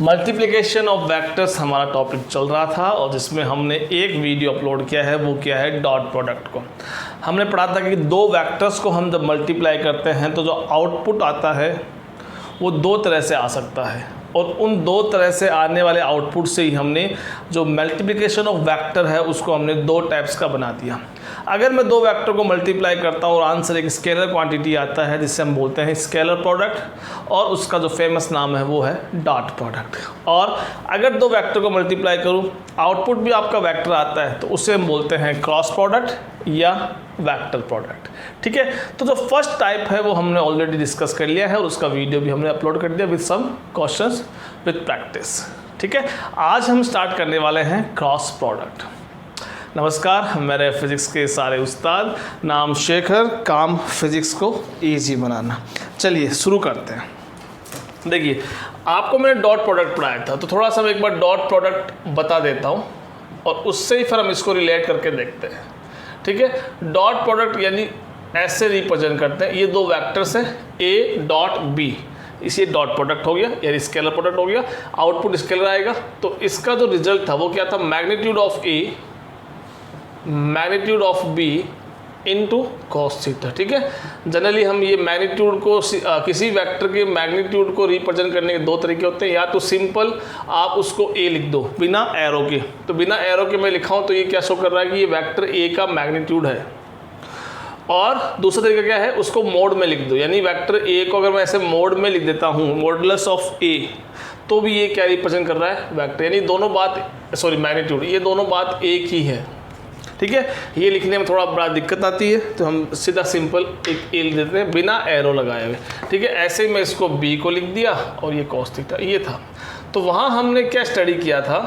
Multiplication of vectors हमारा topic चल रहा था और जिसमें हमने एक वीडियो अपलोड किया है, वो किया है डॉट प्रोडक्ट को। हमने पढ़ा था कि दो वेक्टर्स को हम जब मल्टीप्लाई करते हैं तो जो आउटपुट आता है वो दो तरह से आ सकता है, और उन दो तरह से आने वाले आउटपुट से ही हमने जो मल्टीप्लिकेशन ऑफ वेक्टर है उसको हमने दो टाइप्स का बना दिया। अगर मैं दो वेक्टर को मल्टीप्लाई करता हूँ और आंसर एक स्केलर क्वांटिटी आता है जिससे हम बोलते हैं स्केलर प्रोडक्ट, और उसका जो फेमस नाम है वो है डॉट प्रोडक्ट। और अगर दो वेक्टर को मल्टीप्लाई करूँ, आउटपुट भी आपका वेक्टर आता है, तो उसे हम बोलते हैं क्रॉस प्रोडक्ट या वेक्टर प्रोडक्ट। ठीक है, तो जो फर्स्ट टाइप है वो हमने ऑलरेडी डिस्कस कर लिया है और उसका वीडियो भी हमने अपलोड कर दिया with some questions with practice. ठीक है, आज हम स्टार्ट करने वाले हैं क्रॉस प्रोडक्ट। नमस्कार, मेरे फिजिक्स के सारे उस्ताद, नाम शेखर, काम फिजिक्स को ईजी बनाना। चलिए शुरू करते हैं। देखिए, आपको मैंने डॉट प्रोडक्ट पढ़ाया था, तो थोड़ा सा मैं एक बार डॉट प्रोडक्ट बता देता हूँ और उससे ही फिर हम इसको रिलेट करके देखते हैं। ठीक है, डॉट प्रोडक्ट यानी ऐसे रिप्रेजेंट करते हैं, ये दो वेक्टर्स हैं ए डॉट बी, इसे डॉट प्रोडक्ट हो गया यानी स्केलर प्रोडक्ट हो गया, आउटपुट स्केलर आएगा। तो इसका जो रिजल्ट था वो क्या था, magnitude of A magnitude of B into cos theta. ठीक है, जनरली हम ये मैग्नीट्यूड को किसी वेक्टर के मैग्नीट्यूड को रिप्रेजेंट करने के दो तरीके होते हैं, या तो सिंपल आप उसको ए लिख दो बिना एरो के, तो बिना एरो के मैं लिखा हूँ तो ये क्या शो कर रहा है कि ये वेक्टर ए का मैग्नीट्यूड है। और दूसरा तरीका क्या है, उसको मोड में लिख दो, यानी वेक्टर ए को अगर मैं ऐसे मोड में लिख देता हूँ मॉडुलस ऑफ ए, तो भी ये क्या रिप्रेजेंट कर रहा है, वेक्टर, यानी दोनों बात मैग्नीट्यूड, ये दोनों बात एक ही है। ठीक है, ये लिखने में थोड़ा बड़ा दिक्कत आती है तो हम सीधा सिंपल एक ए लिख देते हैं बिना एरो लगाए हुए। ठीक है, ऐसे ही मैं इसको बी को लिख दिया और ये कॉस थीटा ये था। तो वहाँ हमने क्या स्टडी किया था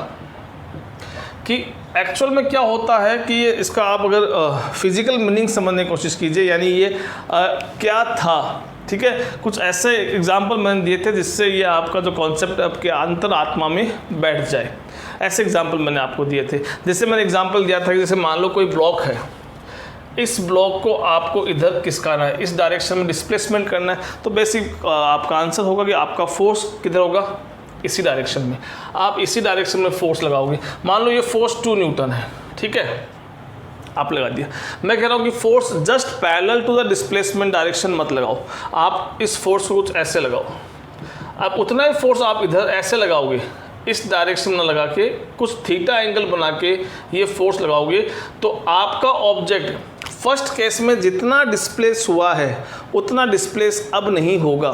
कि एक्चुअल में क्या होता है कि ये इसका आप अगर फिजिकल मीनिंग समझने की कोशिश कीजिए, यानी ये क्या था। ठीक है, कुछ ऐसे एग्जाम्पल मैंने दिए थे जिससे ये आपका जो कॉन्सेप्ट आपके अंतरात्मा में बैठ जाए। ऐसे एग्जाम्पल मैंने आपको दिए थे, जैसे मैंने एग्जाम्पल दिया था कि जैसे मान लो कोई ब्लॉक है, इस ब्लॉक को आपको इधर खिसकाना है, इस डायरेक्शन में डिस्प्लेसमेंट करना है, तो बेसिक आपका आंसर होगा कि आपका फोर्स किधर होगा, इसी डायरेक्शन में। आप इसी डायरेक्शन में फोर्स लगाओगे। मान लो ये फोर्स 2 न्यूटन है, ठीक है, आप लगा दिया। मैं कह रहा हूँ कि force just parallel to the displacement direction मत लगाओ, आप इस फोर्स को कुछ ऐसे लगाओ। आप उतना ही फोर्स आप इधर ऐसे लगाओगे, इस डायरेक्शन में लगा के कुछ थीटा एंगल बना के ये फोर्स लगाओगे, तो आपका ऑब्जेक्ट फर्स्ट केस में जितना डिस्प्लेस हुआ है उतना डिस्प्लेस अब नहीं होगा।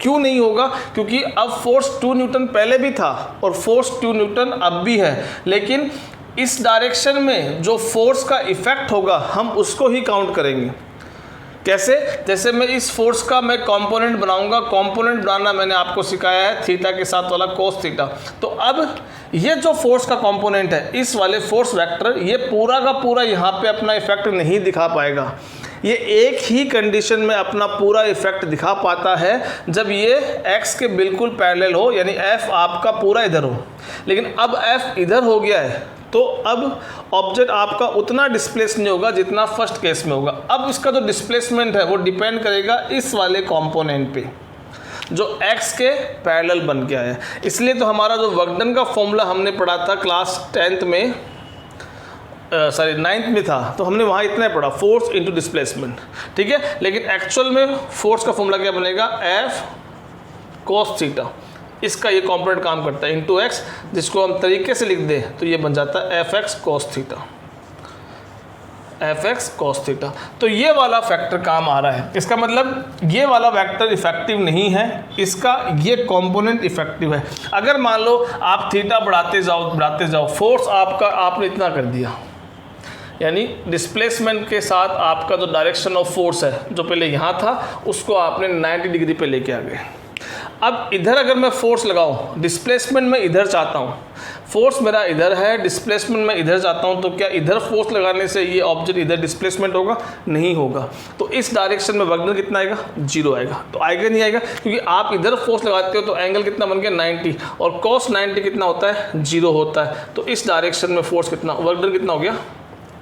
क्यों नहीं होगा? क्योंकि अब फोर्स 2 न्यूटन पहले भी था और फोर्स 2 न्यूटन अब भी है, लेकिन इस डायरेक्शन में जो फोर्स का इफेक्ट होगा हम उसको ही काउंट करेंगे। कैसे? जैसे मैं इस फोर्स का मैं कंपोनेंट बनाऊंगा, कंपोनेंट बनाना मैंने आपको सिखाया है थीटा के साथ वाला कोस थीटा। तो अब ये जो फोर्स का कंपोनेंट है, इस वाले फोर्स वेक्टर, ये पूरा का पूरा यहाँ पे अपना इफेक्ट नहीं दिखा पाएगा। ये एक ही कंडीशन में अपना पूरा इफेक्ट दिखा पाता है जब ये x के बिल्कुल पैरेलल हो, यानी f आपका पूरा इधर हो। लेकिन अब f इधर हो गया है तो अब ऑब्जेक्ट आपका उतना डिस्प्लेस नहीं होगा जितना फर्स्ट केस में होगा। अब इसका जो डिस्प्लेसमेंट है वो डिपेंड करेगा इस वाले कंपोनेंट पे जो x के पैरेलल बन के आया। इसलिए तो हमारा जो वर्क डन का फॉर्मूला हमने पढ़ा था क्लास 10th में, 9th में था, तो हमने वहाँ इतना पढ़ा, फोर्स इनटू डिस्प्लेसमेंट। ठीक है, लेकिन एक्चुअल में फोर्स का फॉर्मूला क्या बनेगा, F cos थीटा। इसका ये कंपोनेंट काम करता है इनटू x, जिसको हम तरीके से लिख दें तो ये बन जाता है Fx cos theta, Fx cos theta. तो ये वाला फैक्टर काम आ रहा है। इसका मतलब ये वाला वेक्टर इफेक्टिव नहीं है, इसका ये कंपोनेंट इफेक्टिव है। अगर मान लो आप थीटा बढ़ाते जाओ, फोर्स आपने इतना कर दिया, यानी डिस्प्लेसमेंट के साथ आपका जो डायरेक्शन ऑफ फोर्स है जो पहले यहाँ था उसको आपने 90 डिग्री पे लेके आ गए। अब इधर अगर मैं फोर्स लगाऊं, डिस्प्लेसमेंट में इधर चाहता हूं, फोर्स मेरा इधर है, डिस्प्लेसमेंट में इधर चाहता हूं, तो क्या इधर फोर्स लगाने से ये ऑब्जेक्ट इधर डिस्प्लेसमेंट होगा? नहीं होगा। तो इस डायरेक्शन में वर्क डन कितना आएगा? 0 आएगा। तो आएगा नहीं आएगा, क्योंकि आप इधर फोर्स लगाते हो तो एंगल कितना बन गया 90, और cos 90 कितना होता है? 0 होता है। तो इस डायरेक्शन में फोर्स कितना, वर्क डन कितना हो गया?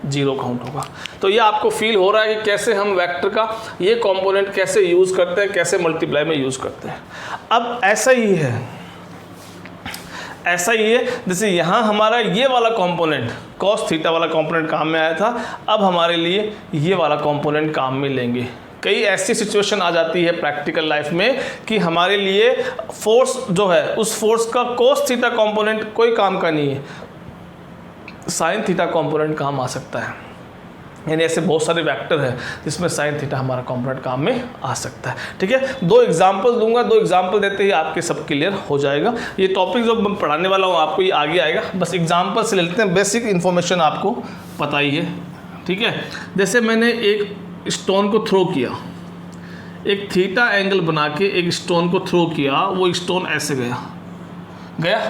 0 काउंट होगा। तो ये आपको फील हो रहा है कि कैसे हम वेक्टर का ये कंपोनेंट कैसे यूज़ करते हैं, कैसे मल्टीप्लाई में यूज़ करते हैं। अब ऐसा ही है ऐसा ही है, जैसे यहाँ हमारा ये वाला कंपोनेंट cos थीटा वाला कंपोनेंट काम में आया था, अब हमारे लिए ये वाला कंपोनेंट काम में लेंगे। कई ऐसी सिचुएशन आ जाती है प्रैक्टिकल लाइफ में कि हमारे लिए फोर्स जो है उस फोर्स का cos थीटा कंपोनेंट कोई काम का नहीं है, sin थीटा कंपोनेंट काम आ सकता है। यानी ऐसे बहुत सारे वेक्टर हैं जिसमें sin थीटा हमारा कंपोनेंट काम में आ सकता है। ठीक है, 2 एग्जांपल दूंगा, 2 एग्जांपल देते ही आपके सब क्लियर हो जाएगा। ये टॉपिक जो मैं पढ़ाने वाला हूँ आपको ये आगे आएगा, बस एग्जांपल से ले लेते हैं, बेसिक इन्फॉर्मेशन आपको पता ही है। ठीक है, जैसे मैंने एक स्टोन को थ्रो किया, एक थीटा एंगल बना के एक स्टोन को थ्रो किया, वो स्टोन ऐसे गया।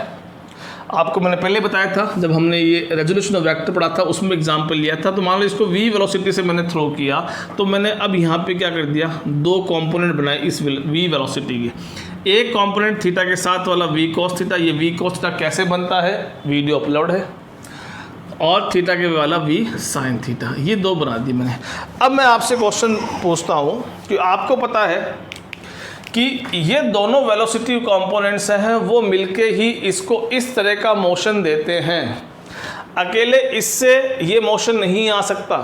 आपको मैंने पहले बताया था जब हमने ये रेजोल्यूशन ऑफ वेक्टर पढ़ा था, उसमें एग्जांपल लिया था। तो मान लो इसको v वेलोसिटी से मैंने थ्रो किया, तो मैंने अब यहाँ पे क्या कर दिया, 2 कंपोनेंट बनाए इस v वेलोसिटी के। एक कंपोनेंट थीटा के साथ वाला v cos थीटा, ये v cos थीटा कैसे बनता है, वीडियो अपलोड है, और थीटा के वाला v sin थीटा, ये 2 बना दिए मैंने। अब मैं आपसे क्वेश्चन पूछता हूँ कि आपको पता है कि ये दोनों वेलोसिटी कंपोनेंट्स हैं वो मिलके ही इसको इस तरह का मोशन देते हैं। अकेले इससे ये मोशन नहीं आ सकता,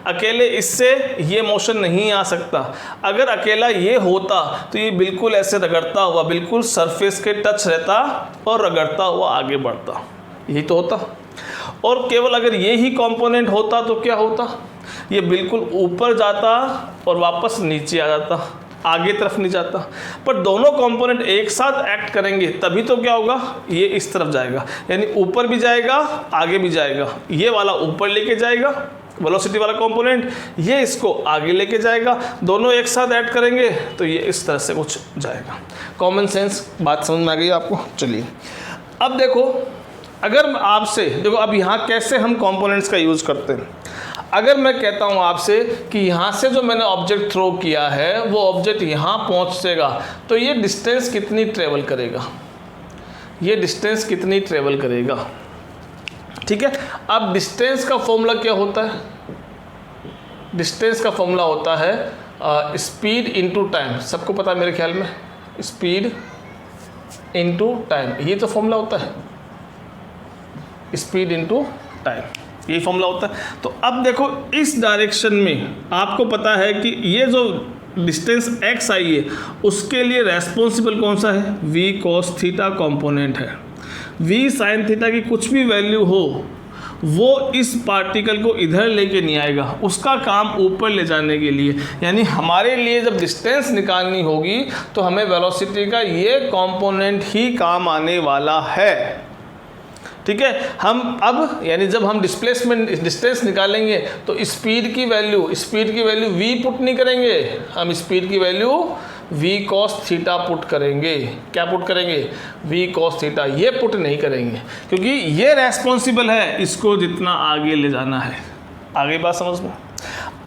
अकेले इससे ये मोशन नहीं आ सकता। अगर अकेला ये होता तो ये बिल्कुल ऐसे रगड़ता हुआ बिल्कुल सरफेस के टच रहता और रगड़ता हुआ आगे बढ़ता, यही तो होता। और केवल अगर ये ही कंपोनेंट होता तो क्या होता, ये बिल्कुल ऊपर जाता और वापस नीचे आ जाता, आगे तरफ नहीं जाता। पर दोनों कंपोनेंट एक साथ एक्ट करेंगे तभी तो क्या होगा, ये इस तरफ जाएगा, यानी ऊपर भी जाएगा आगे भी जाएगा। ये वाला ऊपर लेके जाएगा वेलोसिटी वाला कंपोनेंट, ये इसको आगे लेके जाएगा, दोनों एक साथ ऐड करेंगे तो ये इस तरह से कुछ जाएगा। कॉमन सेंस बात समझ में आ गई आपको। चलिए अब देखो, अगर आपसे देखो अब यहाँ कैसे हम कंपोनेंट्स का यूज़ करते हैं। अगर मैं कहता हूँ आपसे कि यहाँ से जो मैंने ऑब्जेक्ट थ्रो किया है वो ऑब्जेक्ट यहाँ पहुँचेगा, तो ये डिस्टेंस कितनी ट्रेवल करेगा, ये डिस्टेंस कितनी ट्रेवल करेगा। ठीक है, अब डिस्टेंस का फॉर्मूला क्या होता है, डिस्टेंस का फॉर्मूला होता है स्पीड इनटू टाइम। सबको पता है मेरे ख्याल में, स्पीड इनटू टाइम, ये तो फॉर्मूला होता है, स्पीड इनटू टाइम, यही फॉर्मूला होता है। तो अब देखो इस डायरेक्शन में आपको पता है कि ये जो डिस्टेंस x आई है उसके लिए रेस्पॉन्सिबल कौन सा है, v cos थीटा कंपोनेंट है। v sin थीटा की कुछ भी वैल्यू हो वो इस पार्टिकल को इधर लेके नहीं आएगा, उसका काम ऊपर ले जाने के लिए। यानी हमारे लिए जब डिस्टेंस निकालनी होगी तो हमें वेलोसिटी का ये कंपोनेंट ही काम आने वाला है। ठीक है, हम अब यानी जब हम डिस्प्लेसमेंट डिस्टेंस निकालेंगे तो स्पीड की वैल्यू v पुट नहीं करेंगे, हम स्पीड की value v cos theta put करेंगे। क्या पुट करेंगे, v cos थीटा, ये पुट नहीं करेंगे क्योंकि ये रेस्पॉन्सिबल है इसको जितना आगे ले जाना है। आगे बात समझ में।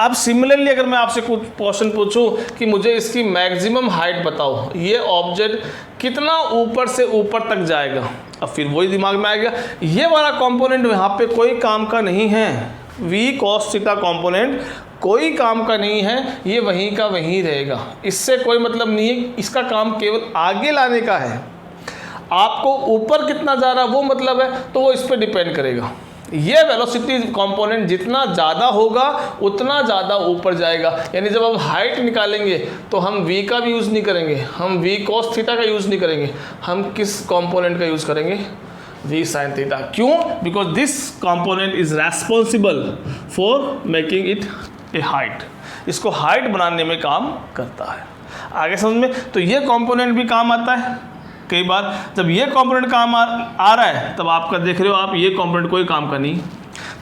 अब सिमिलरली अगर मैं आपसे कुछ क्वेश्चन पूछूं कि मुझे इसकी मैक्सिमम हाइट बताओ, ये ऑब्जेक्ट कितना ऊपर से ऊपर तक जाएगा, अब फिर वही दिमाग में आएगा, ये वाला कंपोनेंट यहाँ पे कोई काम का नहीं है, v cos थीटा कंपोनेंट कोई काम का नहीं है, ये वहीं का वहीं रहेगा, इससे कोई मतलब नहीं है, इसका काम केवल आगे लाने का है। आपको ऊपर कितना जा रहा है वो मतलब है, तो वो इस पर डिपेंड करेगा। ये वेलोसिटी कंपोनेंट जितना ज़्यादा होगा उतना ज़्यादा ऊपर जाएगा। यानी जब हम हाइट निकालेंगे तो हम v का भी यूज़ नहीं करेंगे, हम v cos थीटा का यूज़ नहीं करेंगे, हम किस कंपोनेंट का यूज़ करेंगे, v sin थीटा। क्यों, because this component is responsible for making it A height, इसको हाइट बनाने में काम करता है। आगे समझ में। तो ये कंपोनेंट भी काम आता है। कई बार जब ये कंपोनेंट काम आ रहा है तब आपका देख रहे हो आप ये कंपोनेंट कोई काम का नहीं।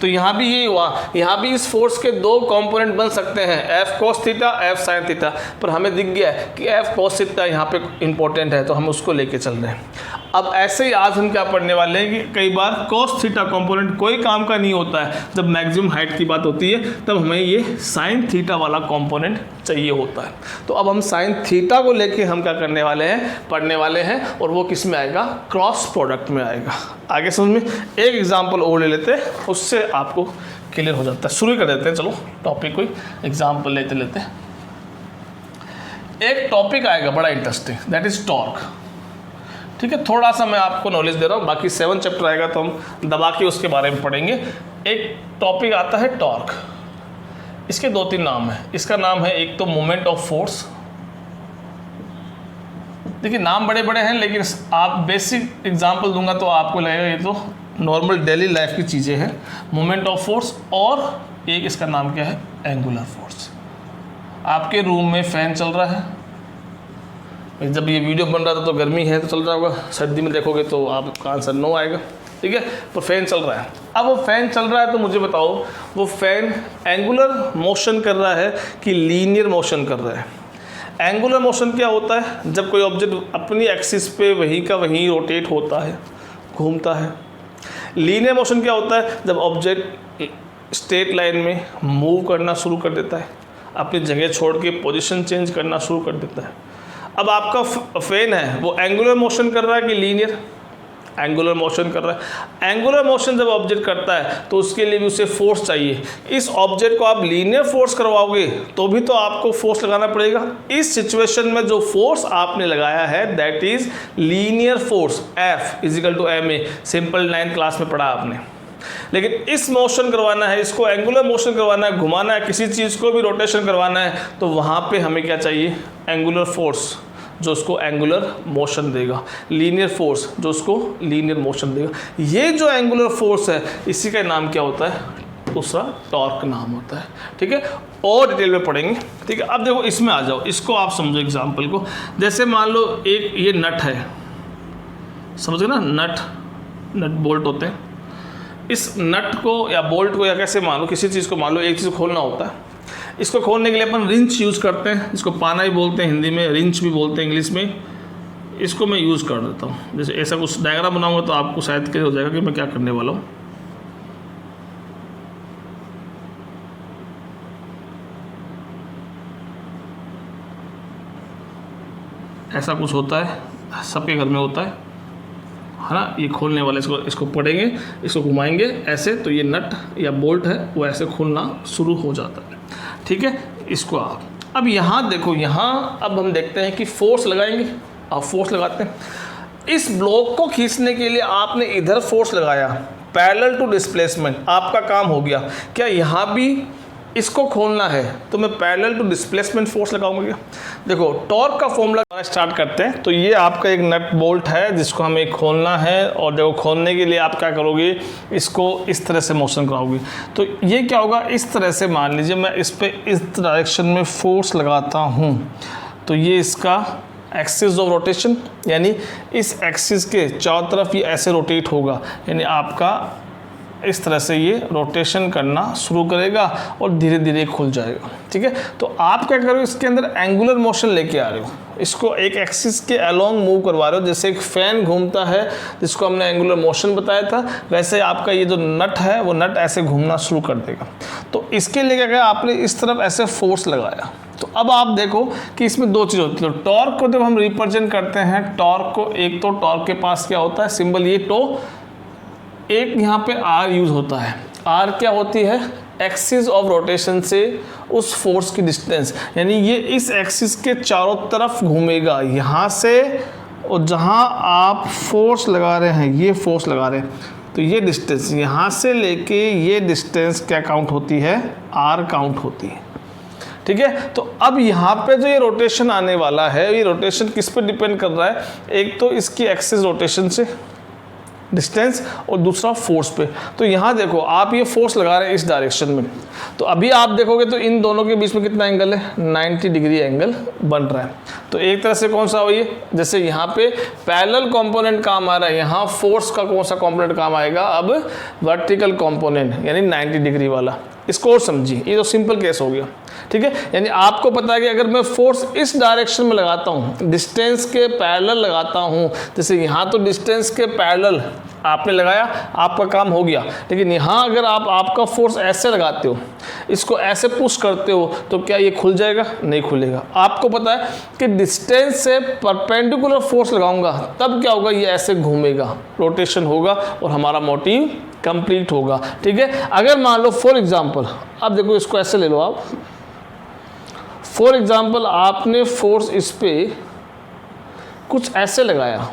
तो यहाँ भी ये हुआ, यहाँ भी इस फोर्स के 2 कंपोनेंट बन सकते हैं, F cos theta, F sin theta, पर हमें दिख गया है कि F cos थीटा यहाँ पे इंपॉर्टेंट है तो हम उसको लेके चल रहे हैं। अब ऐसे ही आज हम क्या पढ़ने वाले हैं कि कई बार cos थीटा कंपोनेंट कोई काम का नहीं होता है, जब मैक्सिमम हाइट की बात होती है तब हमें ये sin थीटा वाला कंपोनेंट चाहिए होता है। तो अब हम sin थीटा को लेके हम क्या करने वाले हैं, पढ़ने वाले हैं, और वो किस में आएगा, क्रॉस प्रोडक्ट में आएगा। आगे समझ में। एक एग्जाम्पल और ले लेते हैं, उससे आपको क्लियर हो जाता है। शुरू कर देते हैं, चलो टॉपिक कोई एग्जाम्पल लेते हैं। एक टॉपिक आएगा बड़ा इंटरेस्टिंग, दैट इज टॉर्क। ठीक है, थोड़ा सा मैं आपको नॉलेज दे रहा हूँ, बाकी 7 चैप्टर आएगा तो हम दबा के उसके बारे में पढ़ेंगे। एक टॉपिक आता है टॉर्क, इसके 2-3 नाम है। इसका नाम है एक तो मोमेंट ऑफ फोर्स, देखिए नाम बड़े बड़े हैं लेकिन आप बेसिक एग्जांपल दूंगा तो आपको लगेगा ये तो नॉर्मल डेली लाइफ की चीज़ें हैं। मोमेंट ऑफ फोर्स, और एक इसका नाम क्या है, एंगुलर फोर्स। आपके रूम में फ़ैन चल रहा है, जब ये वीडियो बन रहा था तो गर्मी है तो चल रहा होगा, सर्दी में देखोगे तो आपका आंसर नो आएगा, ठीक है। तो फ़ैन चल रहा है, अब वो फ़ैन चल रहा है तो मुझे बताओ वो फ़ैन एंगुलर मोशन कर रहा है कि लीनियर मोशन कर रहा है। एंगुलर मोशन क्या होता है, जब कोई ऑब्जेक्ट अपनी एक्सिस पे वहीं का वहीं रोटेट होता है, घूमता है। लीनियर मोशन क्या होता है, जब ऑब्जेक्ट स्ट्रेट लाइन में मूव करना शुरू कर देता है, अपनी जगह छोड़ के पोजीशन चेंज करना शुरू कर देता है। अब आपका फैन है वो एंगुलर मोशन कर रहा है कि लीनियर, एंगुलर मोशन कर रहा है। एंगुलर मोशन जब ऑब्जेक्ट करता है तो उसके लिए भी उसे फोर्स चाहिए। इस ऑब्जेक्ट को आप लीनियर फोर्स करवाओगे तो भी तो आपको फोर्स लगाना पड़ेगा। इस सिचुएशन में जो फोर्स आपने लगाया है that is linear force, F = ma, simple 9th class में पढ़ा आपने। लेकिन इस मोशन करवाना है, इसको एंगुलर मोशन करवाना है, घुमाना है, किसी चीज़ को भी रोटेशन करवाना है, तो वहाँ पे हमें क्या चाहिए, एंगुलर फोर्स जो उसको एंगुलर मोशन देगा, लीनियर फोर्स जो उसको लीनियर मोशन देगा। ये जो एंगुलर फोर्स है इसी का नाम क्या होता है, दूसरा टॉर्क नाम होता है, ठीक है। और डिटेल में पढ़ेंगे, ठीक है। अब देखो इसमें आ जाओ, इसको आप समझो एग्जांपल को। जैसे मान लो एक ये नट है, समझ गए ना, नट बोल्ट होते हैं। इस नट को या बोल्ट को या कैसे मान लो, किसी चीज़ को मान लो, एक चीज़ खोलना होता है। इसको खोलने के लिए अपन रिंच यूज़ करते हैं, इसको पाना भी बोलते हैं हिंदी में, रिंच भी बोलते हैं इंग्लिश में। इसको मैं यूज़ कर देता हूँ, जैसे ऐसा कुछ डायग्राम बनाऊंगा तो आपको शायद क्लियर हो जाएगा कि मैं क्या करने वाला हूँ। ऐसा कुछ होता है, सबके घर में होता है ना। ये खोलने वाले इसको पढ़ेंगे, इसको घुमाएंगे ऐसे तो ये नट या बोल्ट है वो ऐसे खुलना शुरू हो जाता है, ठीक है। इसको आप अब यहाँ देखो, यहाँ अब हम देखते हैं कि फोर्स लगाएंगे। आप फोर्स लगाते हैं, इस ब्लॉक को खींचने के लिए आपने इधर फोर्स लगाया, पैरेलल टू डिस्प्लेसमेंट, आपका काम हो गया। क्या यहाँ भी इसको खोलना है तो मैं पैरेलल टू डिस्प्लेसमेंट फोर्स लगाऊंगा क्या। देखो टॉर्क का फॉर्मूला स्टार्ट करते हैं। तो ये आपका एक नट बोल्ट है जिसको हमें खोलना है, और देखो खोलने के लिए आप क्या करोगे, इसको इस तरह से मोशन कराओगे। तो ये क्या होगा, इस तरह से मान लीजिए मैं इस पर इस डायरेक्शन में फोर्स लगाता हूँ तो ये इसका एक्सिस ऑफ रोटेशन, यानी इस एक्सिस के चारों तरफ ये ऐसे रोटेट होगा, यानी आपका इस तरह से ये रोटेशन करना शुरू करेगा और धीरे धीरे खुल जाएगा, ठीक है। तो आप क्या कर रहे हो, इसके अंदर एंगुलर मोशन लेके आ रहे हो, इसको एक एक्सिस के अलोंग मूव करवा रहे हो। जैसे एक फ़ैन घूमता है जिसको हमने एंगुलर मोशन बताया था, वैसे आपका ये जो नट है वो नट ऐसे घूमना शुरू कर देगा। तो इसके लिए क्या किया आपने, इस तरफ ऐसे फोर्स लगाया। तो अब आप देखो कि इसमें दो चीज़ होती है। तो टॉर्क को जब हम रिप्रेजेंट करते हैं, टॉर्क को, एक तो टॉर्क के पास क्या होता है सिंबल ये टो, एक यहाँ पे आर यूज़ होता है। आर क्या होती है, एक्सिस ऑफ रोटेशन से उस फोर्स की डिस्टेंस, यानी ये इस एक्सिस के चारों तरफ घूमेगा यहाँ से, और जहाँ आप फोर्स लगा रहे हैं ये फोर्स लगा रहे हैं, तो ये डिस्टेंस यहाँ से लेके ये डिस्टेंस क्या काउंट होती है, आर काउंट होती है, ठीक है। तो अब यहाँ पे जो ये रोटेशन आने वाला है, ये रोटेशन किस पे डिपेंड कर रहा है, एक तो इसकी एक्सिस रोटेशन से डिस्टेंस और दूसरा फोर्स पे। तो यहाँ देखो आप ये फोर्स लगा रहे हैं इस डायरेक्शन में, तो अभी आप देखोगे तो इन दोनों के बीच में कितना एंगल है, 90 डिग्री एंगल बन रहा है। तो एक तरह से कौन सा हो ये, जैसे यहाँ पे पैरेलल कंपोनेंट काम आ रहा है, यहाँ फोर्स का कौन सा कंपोनेंट काम आएगा, अब वर्टिकल कंपोनेंट यानी 90 डिग्री वाला। इसको और समझिए, ये तो सिंपल केस हो गया, ठीक है। यानी आपको पता है कि अगर मैं फोर्स इस डायरेक्शन में लगाता हूँ, डिस्टेंस के पैरेलल लगाता हूँ, जैसे यहाँ तो डिस्टेंस के पैरेलल आपने लगाया, आपका काम हो गया। लेकिन यहाँ अगर आप आपका फोर्स ऐसे लगाते हो, इसको ऐसे पुश करते हो, तो क्या ये खुल जाएगा, नहीं खुलेगा। आपको पता है कि डिस्टेंस से परपेंडिकुलर फोर्स लगाऊंगा तब क्या होगा, ये ऐसे घूमेगा, रोटेशन होगा और हमारा मोटिव कंप्लीट होगा, ठीक है। अगर मान लो फॉर एग्जांपल, अब देखो इसको ऐसे ले लो आप, फॉर एग्जांपल आपने फोर्स इस पे कुछ ऐसे लगाया,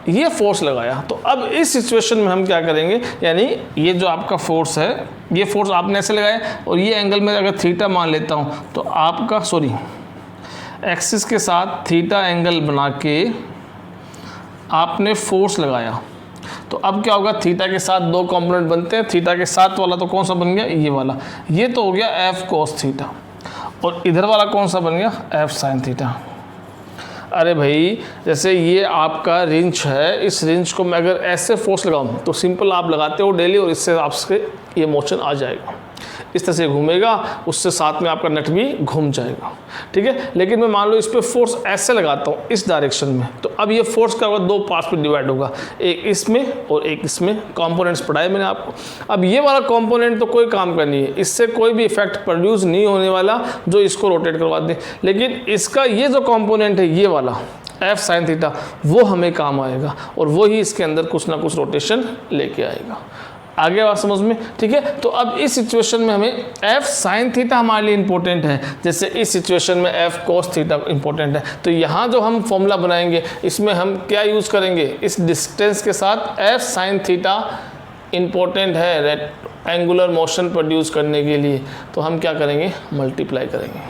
ये फोर्स लगाया। तो अब इस सिचुएशन में हम क्या करेंगे, यानी ये जो आपका फोर्स है, ये फोर्स आपने ऐसे लगाया और ये एंगल में अगर थीटा मान लेता हूँ तो आपका एक्सिस के साथ थीटा एंगल बना के आपने फोर्स लगाया। तो अब क्या होगा, थीटा के साथ दो कंपोनेंट बनते हैं, थीटा के साथ वाला तो कौन सा बन गया, ये वाला, ये तो हो गया एफ कोस थीटा, और इधर वाला कौन सा बन गया, एफ साइन थीटा। अरे भाई जैसे ये आपका रिंच है, इस रिंच को मैं अगर ऐसे फोर्स लगाऊं तो सिंपल आप लगाते हो डेली और इससे आपके ये मोशन आ जाएगा, इस तरह से घूमेगा, उससे साथ में आपका नट भी घूम जाएगा, ठीक है। लेकिन मैं मान लो इस पर फोर्स ऐसे लगाता हूँ इस डायरेक्शन में, तो अब ये फोर्स क्या होगा, दो पार्ट्स में डिवाइड होगा, एक इसमें और एक इसमें। कंपोनेंट्स पढ़ाए मैंने आपको। अब ये वाला कंपोनेंट तो कोई काम का नहीं है, इससे कोई भी इफेक्ट प्रोड्यूस नहीं होने वाला जो इसको रोटेट करवा दे, लेकिन इसका ये जो कंपोनेंट है ये वाला एफ साइन थीटा, वो हमें काम आएगा और वो ही इसके अंदर कुछ ना कुछ रोटेशन लेके आएगा। आगे बात समझ में, ठीक है। तो अब इस सिचुएशन में हमें एफ साइन थीटा हमारे लिए इंपॉर्टेंट है, जैसे इस सिचुएशन में एफ कोस थीटा इंपॉर्टेंट है। तो यहाँ जो हम फॉर्मूला बनाएंगे इसमें हम क्या यूज़ करेंगे, इस डिस्टेंस के साथ एफ साइन थीटा इंपॉर्टेंट है एंगुलर मोशन प्रोड्यूस करने के लिए, तो हम क्या करेंगे, मल्टीप्लाई करेंगे।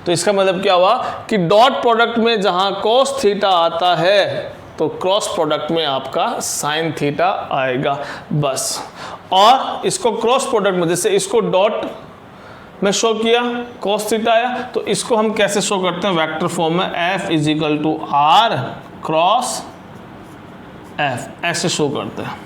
तो इसका मतलब क्या हुआ कि डॉट प्रोडक्ट में जहाँ कोस थीटा आता है तो क्रॉस प्रोडक्ट में आपका साइन थीटा आएगा बस। और इसको क्रॉस प्रोडक्ट में, जैसे इसको डॉट में शो किया कॉस थीटा आया, तो इसको हम कैसे शो करते हैं, वेक्टर फॉर्म में F is equal to R cross F, ऐसे शो करते हैं।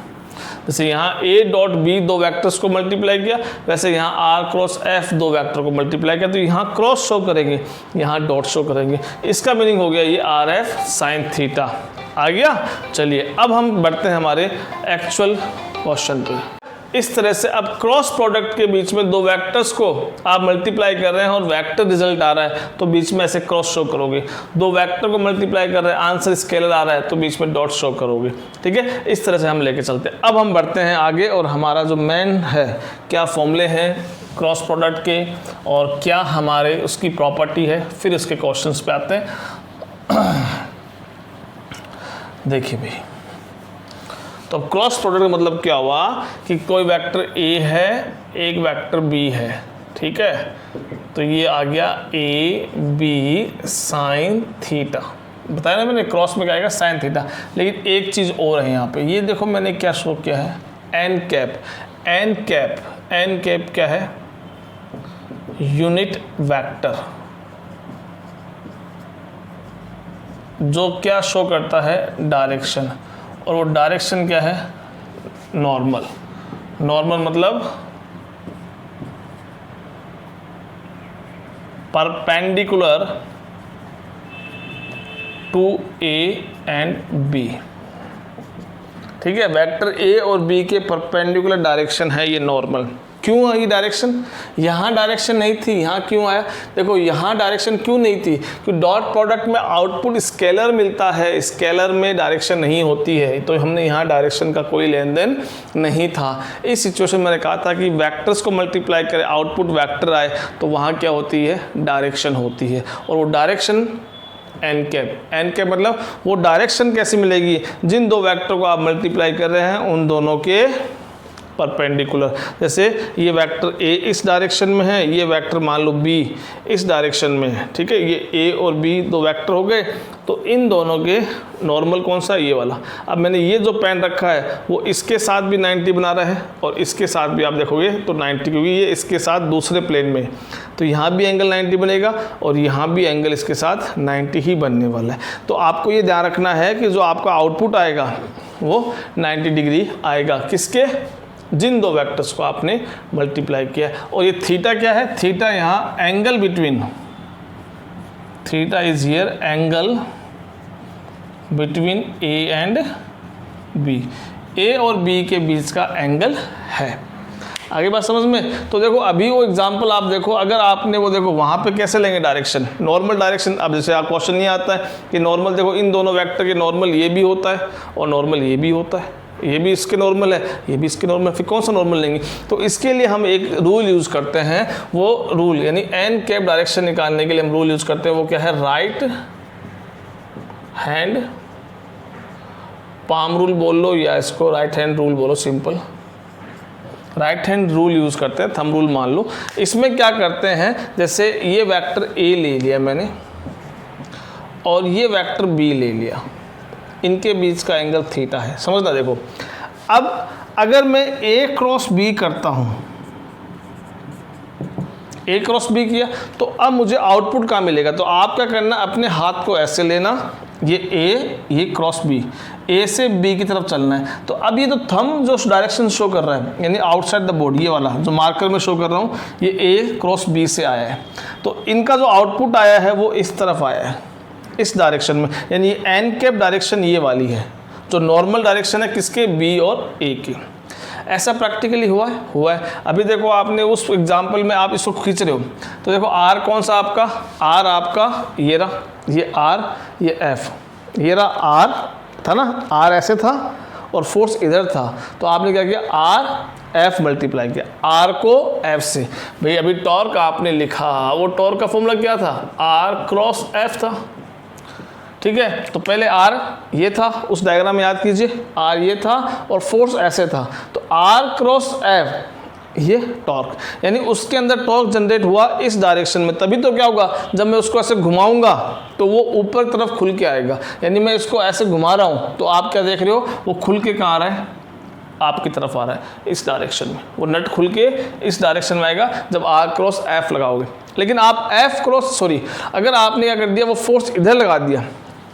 जैसे यहाँ ए डॉट बी दो वेक्टर्स को मल्टीप्लाई किया, वैसे यहाँ आर क्रॉस एफ दो वेक्टर को मल्टीप्लाई किया, तो यहाँ क्रॉस शो करेंगे, यहाँ डॉट शो करेंगे। इसका मीनिंग हो गया ये आर एफ साइन थीटा आ गया। चलिए अब हम बढ़ते हैं हमारे एक्चुअल क्वेश्चन पे। इस तरह से अब क्रॉस प्रोडक्ट के बीच में दो वेक्टर्स को आप मल्टीप्लाई कर रहे हैं और वेक्टर रिजल्ट आ रहा है, तो बीच में ऐसे क्रॉस शो करोगे। दो वेक्टर को मल्टीप्लाई कर रहे हैं, आंसर स्केलर आ रहा है, तो बीच में डॉट शो करोगे, ठीक है। इस तरह से हम लेके चलते हैं। अब हम बढ़ते हैं आगे और हमारा जो मेन है, क्या फॉर्मूले हैं क्रॉस प्रोडक्ट के और क्या हमारे उसकी प्रॉपर्टी है, फिर उसके क्वेश्चंस पे आते हैं। देखिए भाई, तो क्रॉस प्रोडक्ट का मतलब क्या हुआ कि कोई वेक्टर ए है, एक वेक्टर बी है, ठीक है। तो ये आ गया ए बी साइन थीटा, बताया ना मैंने क्रॉस में क्या आएगा, साइन थीटा। लेकिन एक चीज़ और है यहाँ पे, ये देखो मैंने क्या शो किया है, n cap. N cap, n cap क्या है, यूनिट वेक्टर, जो क्या शो करता है, डायरेक्शन। और वो डायरेक्शन क्या है, नॉर्मल। नॉर्मल मतलब perpendicular to A and B, ठीक है। वेक्टर ए और बी के परपेंडिकुलर डायरेक्शन है ये नॉर्मल। क्यों है ये डायरेक्शन, यहाँ डायरेक्शन नहीं थी, यहाँ क्यों आया, देखो यहाँ डायरेक्शन क्यों नहीं थी, क्योंकि डॉट प्रोडक्ट में आउटपुट स्केलर मिलता है, स्केलर में डायरेक्शन नहीं होती है, तो हमने यहाँ डायरेक्शन का कोई लेन देन नहीं था। इस सिचुएशन में मैंने कहा था कि वेक्टर्स को मल्टीप्लाई करें, आउटपुट वेक्टर आए, तो वहाँ क्या होती है, डायरेक्शन होती है। और वो direction n cap, n cap मतलब वो डायरेक्शन कैसे मिलेगी, जिन दो वेक्टर को आप मल्टीप्लाई कर रहे हैं उन दोनों के परपेंडिकुलर। जैसे ये वेक्टर ए इस डायरेक्शन में है, ये वेक्टर मान लो बी इस डायरेक्शन में है, ठीक है। ये ए और बी दो वेक्टर हो गए, तो इन दोनों के नॉर्मल कौन सा, ये वाला। अब मैंने ये जो पेन रखा है वो इसके साथ भी 90 बना रहा है और इसके साथ भी आप देखोगे तो 90, क्योंकि ये इसके साथ दूसरे प्लेन में, तो यहाँ भी एंगल 90 बनेगा और यहाँ भी एंगल इसके साथ 90 ही बनने वाला है। तो आपको ये ध्यान रखना है कि जो आपका आउटपुट आएगा वो 90 डिग्री आएगा, किसके, जिन दो वेक्टर्स को आपने मल्टीप्लाई किया। और ये थीटा क्या है, थीटा यहाँ angle between, theta is here angle between A and B, A और बी के बीच का एंगल है। आगे बात समझ में। तो देखो अभी वो एग्जांपल आप देखो, अगर आपने वो देखो वहाँ पे कैसे लेंगे डायरेक्शन, नॉर्मल डायरेक्शन। अब जैसे आप क्वेश्चन नहीं आता है कि नॉर्मल, देखो इन दोनों वेक्टर के नॉर्मल ये भी होता है और नॉर्मल ये भी होता है, ये भी इसके नॉर्मल है, ये भी इसके नॉर्मल है, फिर कौन सा नॉर्मल लेंगे। तो इसके लिए हम एक रूल यूज़ करते हैं, वो रूल यानी एन कैप डायरेक्शन निकालने के लिए हम रूल यूज़ करते हैं, वो क्या है, राइट हैंड पाम रूल बोल लो या इसको राइट हैंड रूल बोलो, simple right hand rule use करते हैं, थंब रूल मान लो। इसमें क्या करते हैं, जैसे ये वेक्टर ए ले लिया मैंने और ये वेक्टर बी ले लिया, इनके बीच का एंगल थीटा है, समझना। देखो अब अगर मैं ए क्रॉस बी करता हूँ, ए क्रॉस बी किया, तो अब मुझे आउटपुट कहाँ मिलेगा? तो आप क्या करना, अपने हाथ को ऐसे लेना, ये ए, ये क्रॉस बी, ए से बी की तरफ चलना है। तो अब ये तो थंब जो डायरेक्शन शो कर रहा है, यानी आउटसाइड द बोर्ड, ये वाला जो मार्कर में शो कर रहा हूँ, ये ए क्रॉस बी से आया है। तो इनका जो आउटपुट आया है वो इस तरफ आया है, इस डायरेक्शन में, यानी एन कैप डायरेक्शन ये वाली है, जो नॉर्मल डायरेक्शन है किसके, बी और ए की। ऐसा प्रैक्टिकली हुआ है। अभी देखो आपने उस एग्जाम्पल में आप इसको खींच रहे हो, तो देखो आर कौन सा आपका, आर आपका ये रहा, ये आर, ये एफ, ये रहा आर था ना, आर ऐसे था और फोर्स इधर था, तो आपने क्या किया, आर एफ मल्टीप्लाई किया, आर को एफ से। भाई अभी टॉर्क आपने लिखा, वो टॉर्क का फॉर्मूला क्या था, आर क्रॉस एफ था, ठीक है। तो पहले आर ये था, उस डायग्राम में याद कीजिए, आर ये था और फोर्स ऐसे था, तो आर क्रॉस एफ ये टॉर्क, यानी उसके अंदर टॉर्क जनरेट हुआ इस डायरेक्शन में। तभी तो क्या होगा, जब मैं उसको ऐसे घुमाऊंगा तो वो ऊपर तरफ खुल के आएगा, यानी मैं इसको ऐसे घुमा रहा हूँ तो आप क्या देख रहे हो, वो खुल के कहाँ आ रहा है, आपकी तरफ आ रहा है, इस डायरेक्शन में। वो नट खुल के इस डायरेक्शन में आएगा जब आर क्रॉस एफ लगाओगे। लेकिन आप एफ क्रॉस अगर आपने क्या कर दिया, वो फोर्स इधर लगा दिया,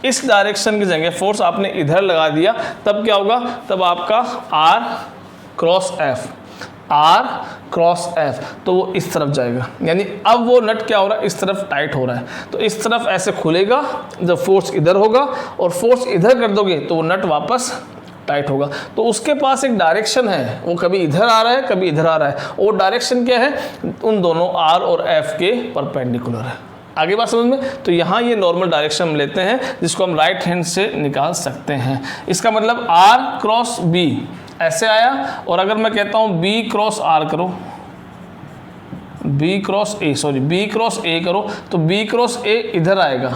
इस डायरेक्शन की जगह फोर्स आपने इधर लगा दिया, तब क्या होगा, तब आपका R cross F, R cross F, तो वो इस तरफ जाएगा, यानी अब वो नट क्या हो रहा है, इस तरफ टाइट हो रहा है, तो इस तरफ ऐसे खुलेगा जब फोर्स इधर होगा, और फोर्स इधर कर दोगे तो वो नट वापस टाइट होगा। तो उसके पास एक डायरेक्शन है, वो कभी इधर आ रहा है कभी इधर आ रहा है, और डायरेक्शन क्या है, उन दोनों आर और एफ के परपेंडिकुलर है। आगे बात समझ में। तो यहाँ ये नॉर्मल डायरेक्शन हम लेते हैं, जिसको हम राइट हैंड से निकाल सकते हैं। इसका मतलब आर क्रॉस बी ऐसे आया, और अगर मैं कहता हूँ बी क्रॉस आर करो, बी क्रॉस ए करो, तो बी क्रॉस ए इधर आएगा,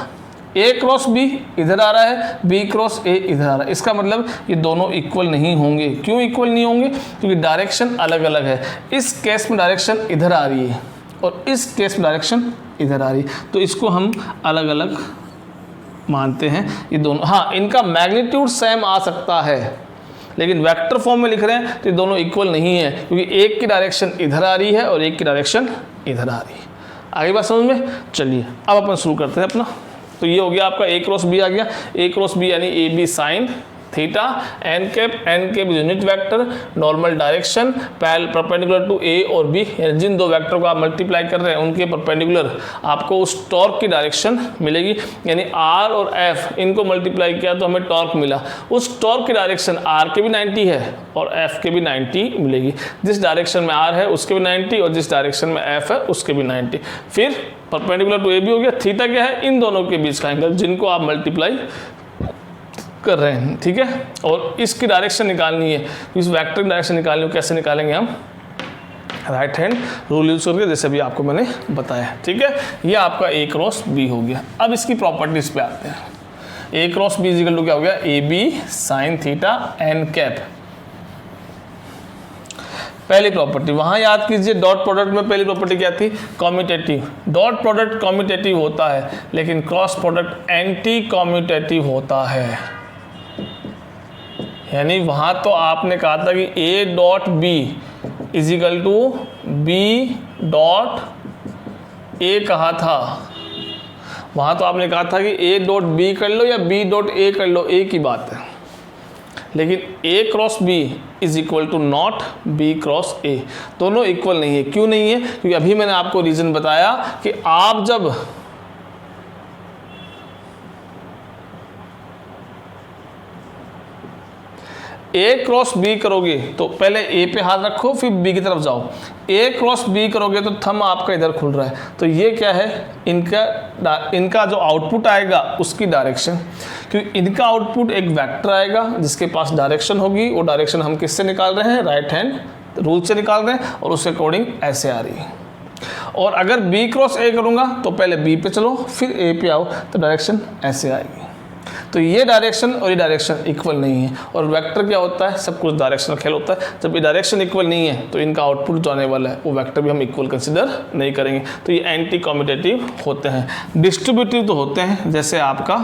ए क्रॉस बी इधर आ रहा है, बी क्रॉस ए इधर आ रहा है। इसका मतलब ये दोनों इक्वल नहीं होंगे। क्यों इक्वल नहीं होंगे? क्योंकि डायरेक्शन अलग अलग है। इस केस में डायरेक्शन इधर आ रही है और इस केस में डायरेक्शन इधर आ रही है, तो इसको हम अलग अलग मानते हैं ये दोनों। हाँ, इनका मैग्नीट्यूड सेम आ सकता है, लेकिन वेक्टर फॉर्म में लिख रहे हैं तो ये दोनों इक्वल नहीं है, क्योंकि एक की डायरेक्शन इधर आ रही है और एक की डायरेक्शन इधर आ रही है। आगे बात समझ में। चलिए अब अपन शुरू करते हैं अपना। तो ये हो गया आपका ए क्रॉस बी आ गया। ए क्रॉस बी यानी A B sine theta, N cap unit vector, normal direction, perpendicular to A और बी, जिन दो वेक्टर को आप मल्टीप्लाई कर रहे हैं उनके परपेंडिकुलर आपको उस टॉर्क की डायरेक्शन मिलेगी। यानी आर और एफ इनको मल्टीप्लाई किया तो हमें टॉर्क मिला। उस टॉर्क की डायरेक्शन आर के भी 90 है और एफ के भी 90 मिलेगी। जिस डायरेक्शन में आर है उसके भी 90 और जिस डायरेक्शन में एफ है उसके भी 90। फिर परपेंडिकुलर टू ए बी हो गया। थीटा क्या है? इन दोनों के बीच का एंगल जिनको आप मल्टीप्लाई कर रहे हैं, ठीक है। और इसकी डायरेक्शन निकालनी है, इस वेक्टर की डायरेक्शन निकालनी है। कैसे निकालेंगे हम? राइट हैंड रूल यूज करके, जैसे भी आपको मैंने बताया, ठीक है। ये आपका ए क्रॉस बी हो गया। अब इसकी प्रॉपर्टीज पे आते हैं। A cross B equal to क्या हो गया? A B sine theta N cap. पहली प्रॉपर्टी वहाँ याद कीजिए, डॉट प्रोडक्ट में पहली प्रॉपर्टी क्या थी? कॉम्यूटेटिव। डॉट प्रोडक्ट कॉम्यूटेटिव होता है, लेकिन क्रॉस प्रोडक्ट एंटी कॉम्यूटेटिव होता है। यानी वहाँ तो आपने कहा था कि A dot B is equal to B dot A कहा था। वहाँ तो आपने कहा था कि ए डॉट बी कर लो या बी डॉट ए कर लो, एक ही बात है। लेकिन A cross B is equal to not B cross A, दोनों इक्वल नहीं है। क्यों नहीं है? क्योंकि अभी मैंने आपको रीजन बताया कि आप जब ए क्रॉस बी करोगे तो पहले ए पे हाथ रखो फिर बी की तरफ जाओ। ए क्रॉस बी करोगे तो थंब आपका इधर खुल रहा है, तो ये क्या है? इनका जो आउटपुट आएगा उसकी डायरेक्शन। क्योंकि इनका आउटपुट एक वेक्टर आएगा जिसके पास डायरेक्शन होगी। वो डायरेक्शन हम किससे निकाल रहे हैं? राइट हैंड रूल से निकाल रहे हैं, और उसके अकॉर्डिंग ऐसे आ रही है। और अगर बी क्रॉस ए करूँगा तो पहले बी पे चलो फिर ए पे आओ, तो डायरेक्शन ऐसे आएगी। तो ये डायरेक्शन और ये डायरेक्शन इक्वल नहीं है, और वेक्टर क्या होता है, सब कुछ डायरेक्शनल खेल होता है। जब ये डायरेक्शन इक्वल नहीं है तो इनका आउटपुट जो आने वाला है वो वेक्टर भी हम इक्वल कंसिडर नहीं करेंगे, तो ये एंटी कम्यूटेटिव होते हैं। डिस्ट्रीब्यूटिव तो होते हैं, जैसे आपका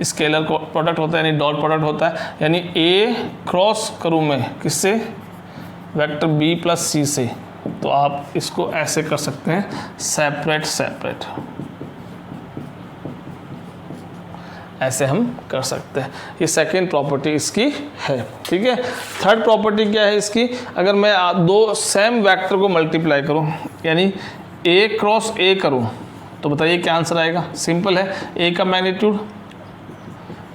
स्केलर प्रोडक्ट होता है यानी डॉट प्रोडक्ट होता है, यानी ए क्रॉस करूँ मैं किससे, वेक्टर बी प्लस सी से, तो आप इसको ऐसे कर सकते हैं सेपरेट सेपरेट, ऐसे हम कर सकते हैं। ये सेकेंड प्रॉपर्टी इसकी है, ठीक है। थर्ड प्रॉपर्टी क्या है इसकी, अगर मैं दो सेम वेक्टर को मल्टीप्लाई करूं यानी ए क्रॉस ए करूं, तो बताइए क्या आंसर आएगा। सिंपल है, ए का मैग्नीट्यूड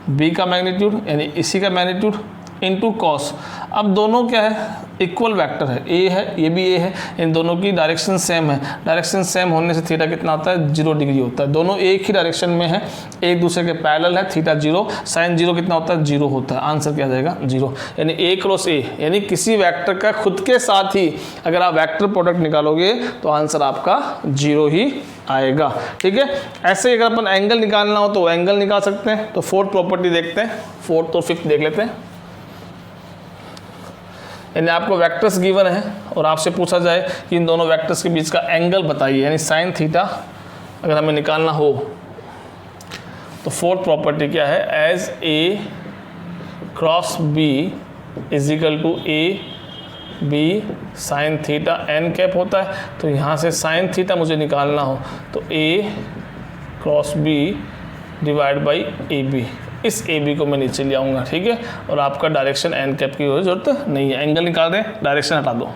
बी का मैग्नीट्यूड यानी इसी का मैग्नीट्यूड इनटू कॉस। अब दोनों क्या है, इक्वल वेक्टर है, ए है ये भी ए है, इन दोनों की डायरेक्शन सेम है। डायरेक्शन सेम होने से थीटा कितना होता है, 0 डिग्री होता है। दोनों एक ही डायरेक्शन में है, एक दूसरे के पैरेलल है, थीटा 0, साइन 0 कितना होता है, 0 होता है। आंसर क्या आ जाएगा, 0, यानी ए क्रॉस ए, यानी किसी वेक्टर का खुद के साथ ही अगर आप वेक्टर प्रोडक्ट निकालोगे तो आंसर आपका 0 ही आएगा, ठीक है। ऐसे अगर अपन एंगल निकालना हो तो एंगल निकाल सकते हैं। तो फोर्थ प्रॉपर्टी देखते हैं, फोर्थ और फिफ्थ देख लेते हैं। यानी आपको वेक्टर्स गिवन है और आपसे पूछा जाए कि इन दोनों वेक्टर्स के बीच का एंगल बताइए, यानी साइन थीटा अगर हमें निकालना हो तो फोर्थ प्रॉपर्टी क्या है, as A cross B is equal to A B sine theta N cap होता है। तो यहाँ से साइन थीटा मुझे निकालना हो तो A cross B divide by A B, इस ए बी को मैं नीचे ले आऊँगा, ठीक है। और आपका डायरेक्शन एन कैप की जरूरत नहीं है, एंगल निकाल दें, डायरेक्शन हटा दो।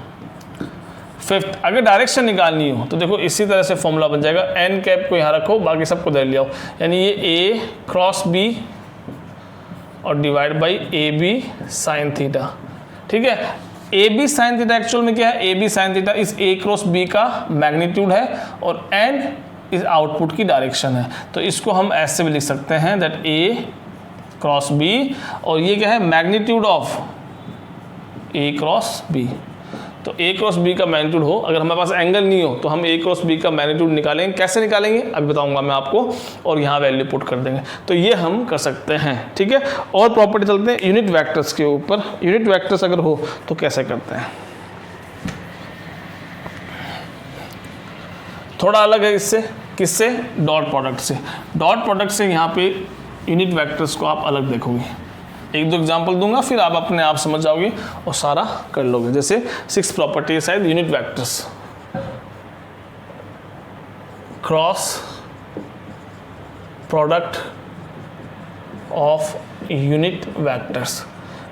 फिफ्थ, अगर डायरेक्शन निकालनी हो तो देखो इसी तरह से फॉर्मूला बन जाएगा, एन कैप को यहाँ रखो, बाकी सबको इधर ले आओ, यानी ये ए क्रॉस बी और divide by A B sine theta, ठीक है। A B sine theta actual में क्या है, ए बी साइन थीटा इस ए क्रॉस बी का मैग्नीट्यूड है और एन इस आउटपुट की डायरेक्शन है। तो इसको हम ऐसे भी लिख सकते हैं दैट ए क्रॉस बी, और ये क्या है, magnitude of A cross B. तो ए क्रॉस बी का मैग्नीट्यूड हो, अगर हमारे पास एंगल नहीं हो तो हम ए क्रॉस बी का मैग्नीट्यूड निकालेंगे। कैसे निकालेंगे अभी बताऊंगा मैं आपको, और यहाँ वैल्यू पुट कर देंगे। तो ये हम कर सकते हैं, ठीक है। और प्रॉपर्टी चलते हैं यूनिट वेक्टर्स के ऊपर। यूनिट वेक्टर्स अगर हो तो कैसे करते हैं, थोड़ा अलग है इससे, किससे, डॉट प्रोडक्ट से। डॉट प्रोडक्ट से यहाँ पे यूनिट वेक्टर्स को आप अलग देखोगे। एक दो एग्जांपल दूंगा फिर आप अपने आप समझ जाओगे और सारा कर लोगे। जैसे 6 प्रॉपर्टी है शायद, unit vectors, cross product of unit vectors.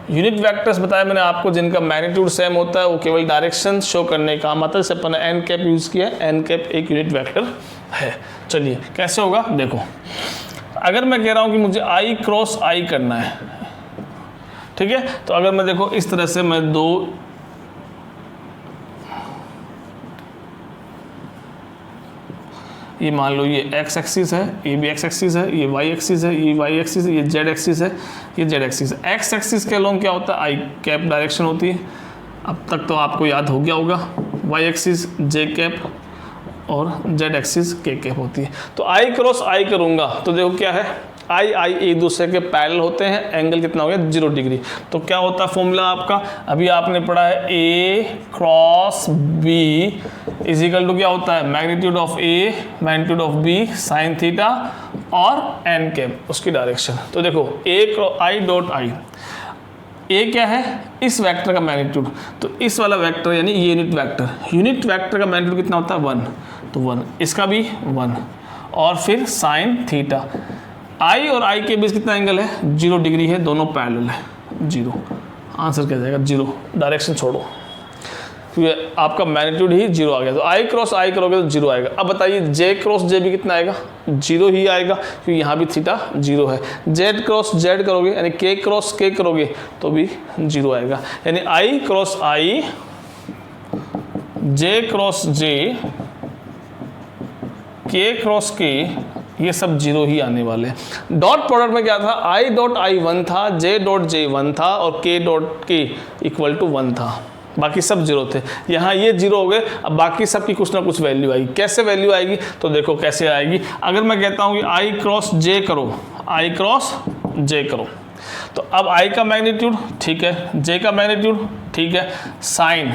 Unit vectors बताया मैंने आपको, जिनका मैग्नीट्यूड सेम होता है, वो केवल डायरेक्शन शो करने का काम आता है। जैसे अपन ने एन कैप यूज़ किया है, एन कैप एक यूनिट वेक्टर है। चलिए कैसे होगा देखो, अगर मैं कह रहा हूँ कि मुझे आई क्रॉस आई करना है, ठीक है, तो अगर मैं देखो इस तरह से मैं दो ये मान लो ये एक्स एक्सिस है, ये भी एक्स एक्सिस है, ये वाई एक्सिस है, ये वाई एक्सिस है, ये जेड एक्सिस है, ये जेड एक्सिस है। एक्स एक्सिस के अलोंग क्या होता है, आई कैप डायरेक्शन होती है, अब तक तो आपको याद हो गया होगा। वाई एक्सिस जे कैप और जेड एक्सिस के कैप होती है। तो आई क्रॉस आई करूँगा तो देखो क्या है, आई आई एक दूसरे के पैरेलल होते हैं, एंगल कितना हो गया 0 डिग्री। तो क्या होता है फॉर्मूला आपका, अभी आपने पढ़ा है A cross B is equal to क्या होता है, magnitude of A magnitude of B sine theta और एन कैप उसकी डायरेक्शन। तो देखो ए आई डॉट आई, ए क्या है, इस वेक्टर का मैग्नीट्यूड, तो इस वाला वेक्टर यानी ये यूनिट वेक्टर का मैग्नीट्यूड कितना होता है 1, तो 1, इसका भी 1 और फिर साइन थीटा। आई और आई के बीच कितना एंगल है, 0 डिग्री है, दोनों पैरेलल है, 0। आंसर क्या जाएगा 0, डायरेक्शन छोड़ो क्योंकि आपका मैग्नीट्यूड ही 0 आ गया। तो आई क्रॉस आई करोगे तो 0 आएगा। अब बताइए जे क्रॉस जे भी कितना आएगा, 0 ही आएगा क्योंकि यहाँ भी थीटा 0 है। जेड क्रॉस जेड करोगे यानी के क्रॉस के करोगे तो भी 0 आएगा। यानी आई क्रॉस आई, जे क्रॉस जे, के क्रॉस के, ये सब 0 ही आने वाले हैं। डॉट प्रोडक्ट में क्या था, आई डॉट आई 1 था, जे डॉट जे 1 था और के डॉट के इक्वल टू 1 था। बाकी सब जीरो थे, यहाँ ये जीरो हो गए, अब बाकी सब की कुछ ना कुछ वैल्यू आएगी। कैसे वैल्यू आएगी तो देखो कैसे आएगी। अगर मैं कहता हूँ कि आई क्रॉस जे करो, आई क्रॉस जे करो, तो अब आई का मैग्नीट्यूड ठीक है, जे का मैग्नीट्यूड ठीक है, साइन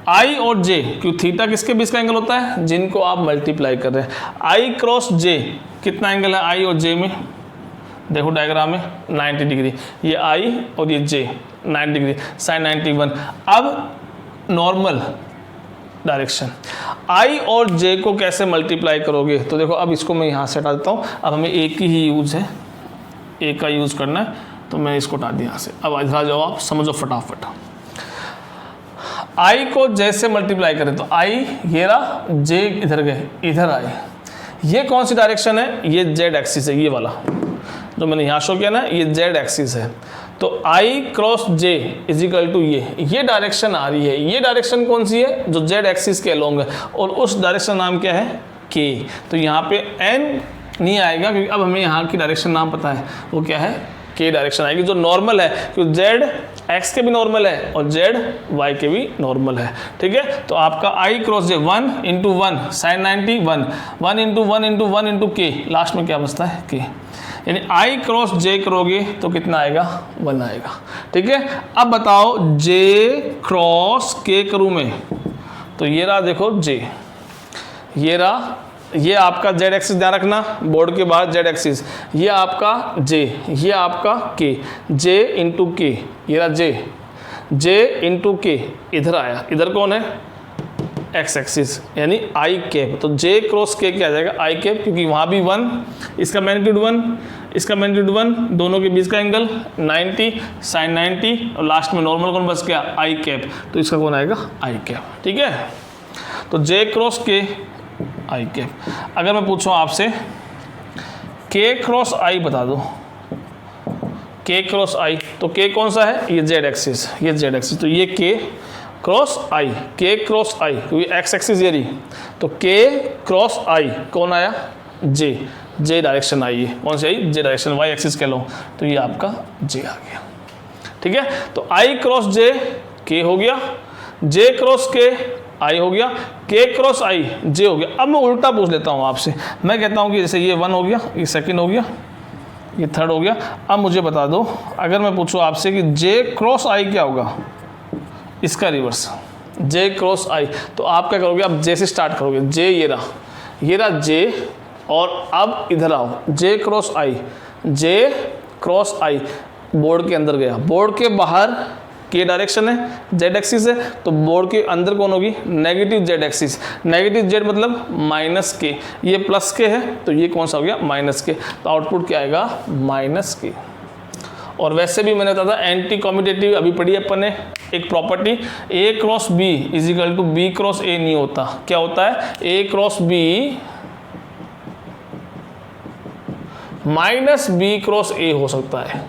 आई और जे, क्यों थीटा किसके बीच का एंगल होता है, जिनको आप मल्टीप्लाई कर रहे हैं। आई क्रॉस जे कितना एंगल है आई और जे में, देखो डायग्राम में 90 डिग्री, ये आई और ये जे 90 डिग्री, साइन 91। अब नॉर्मल डायरेक्शन, आई और जे को कैसे मल्टीप्लाई करोगे, तो देखो अब इसको मैं यहाँ से हटा देता हूँ। अब हमें एक ही यूज है, एक का यूज़ करना है, तो मैं इसको हटा दिया यहाँ से। अब इधर आ जाओ, आप समझो फटाफट। आई को जे से मल्टीप्लाई करें तो आई ये रहा, जे इधर गए, इधर आए, ये कौन सी डायरेक्शन है, ये जेड एक्सिस है, ये वाला जो मैंने यहाँ शो किया ना, ये जेड एक्सिस है। तो आई क्रॉस जे इजिकल टू ये डायरेक्शन आ रही है। ये डायरेक्शन कौन सी है, जो जेड एक्सिस के अलोंग है, और उस डायरेक्शन नाम क्या है, के। तो यहाँ पे एन नहीं आएगा, क्योंकि अब हमें यहाँ की डायरेक्शन नाम पता है, वो क्या है, के डायरेक्शन आएगी, जो नॉर्मल है, क्योंकि जेड एक्स के भी नॉर्मल है और जेड वाई के भी नॉर्मल है। ठीक है, तो आपका I cross J 1 into 1 sine 90, 1 into 1 into 1 into K, last में क्या बचता है, के। यानी आई क्रॉस जे करोगे तो कितना आएगा, 1 आएगा। ठीक है, अब बताओ जे क्रॉस के करूँ मैं, तो ये रहा देखो जे, ये रहा, ये आपका जेड एक्सिस ध्यान रखना, बोर्ड के बाद जेड एक्सिस, ये आपका जे, ये आपका के, जे इंटू के, ये रहा जे इंटू के, इधर आया, इधर कौन है, एक्स एक्सिस, यानी आई कैप। तो जे क्रॉस के क्या आ जाएगा, आई कैप, क्योंकि वहाँ भी 1, इसका मैग्नीट्यूड 1, इसका मैग्नीट्यूड 1, दोनों के बीच का एंगल 90 साइन 90, और लास्ट में नॉर्मल कौन बच गया, आई कैप, तो इसका कौन आएगा, आई कैप। ठीक है, तो जे क्रॉस के आई कैप। अगर मैं पूछूं आपसे के क्रॉस आई बता दो, के क्रॉस आई, तो के कौन सा है, ये जेड एक्सिस, ये जेड एक्सिस, तो ये के क्रॉस आई, के क्रॉस आई, क्योंकि एक्स एक्सिस ये रही, तो के क्रॉस आई कौन आया, जे डायरेक्शन आई है, कौन सी आई, जे डायरेक्शन, वाई एक्सिस कह लो, तो ये आपका जे आ गया। ठीक है, तो आई क्रॉस जे के हो गया, जे क्रॉस के आई हो गया, के क्रॉस आई जे हो गया। अब मैं उल्टा पूछ लेता हूँ आपसे, मैं कहता हूँ कि जैसे ये 1 हो गया, ये सेकंड हो गया, ये थर्ड हो गया। अब मुझे बता दो, अगर मैं पूछूँ आपसे कि जे क्रॉस आई क्या होगा, इसका रिवर्स, जे क्रॉस आई, तो आप क्या करोगे, अब जे से स्टार्ट करोगे, जे ये रहा जे, और अब इधर आओ, जे क्रॉस आई, बोर्ड के अंदर गया, बोर्ड के बाहर के डायरेक्शन है, जेड एक्सिस है, तो बोर्ड के अंदर कौन होगी, negative Z axis, negative Z मतलब माइनस के, ये प्लस के है, तो ये कौन सा हो गया, माइनस के, तो आउटपुट क्या आएगा, माइनस के। और वैसे भी मैंने बताया था एंटी कॉम्यूटेटिव, अभी पढ़ी अपन ने एक property, A cross B is equal to B cross A नहीं होता, क्या होता है, A cross B minus B cross A हो सकता है,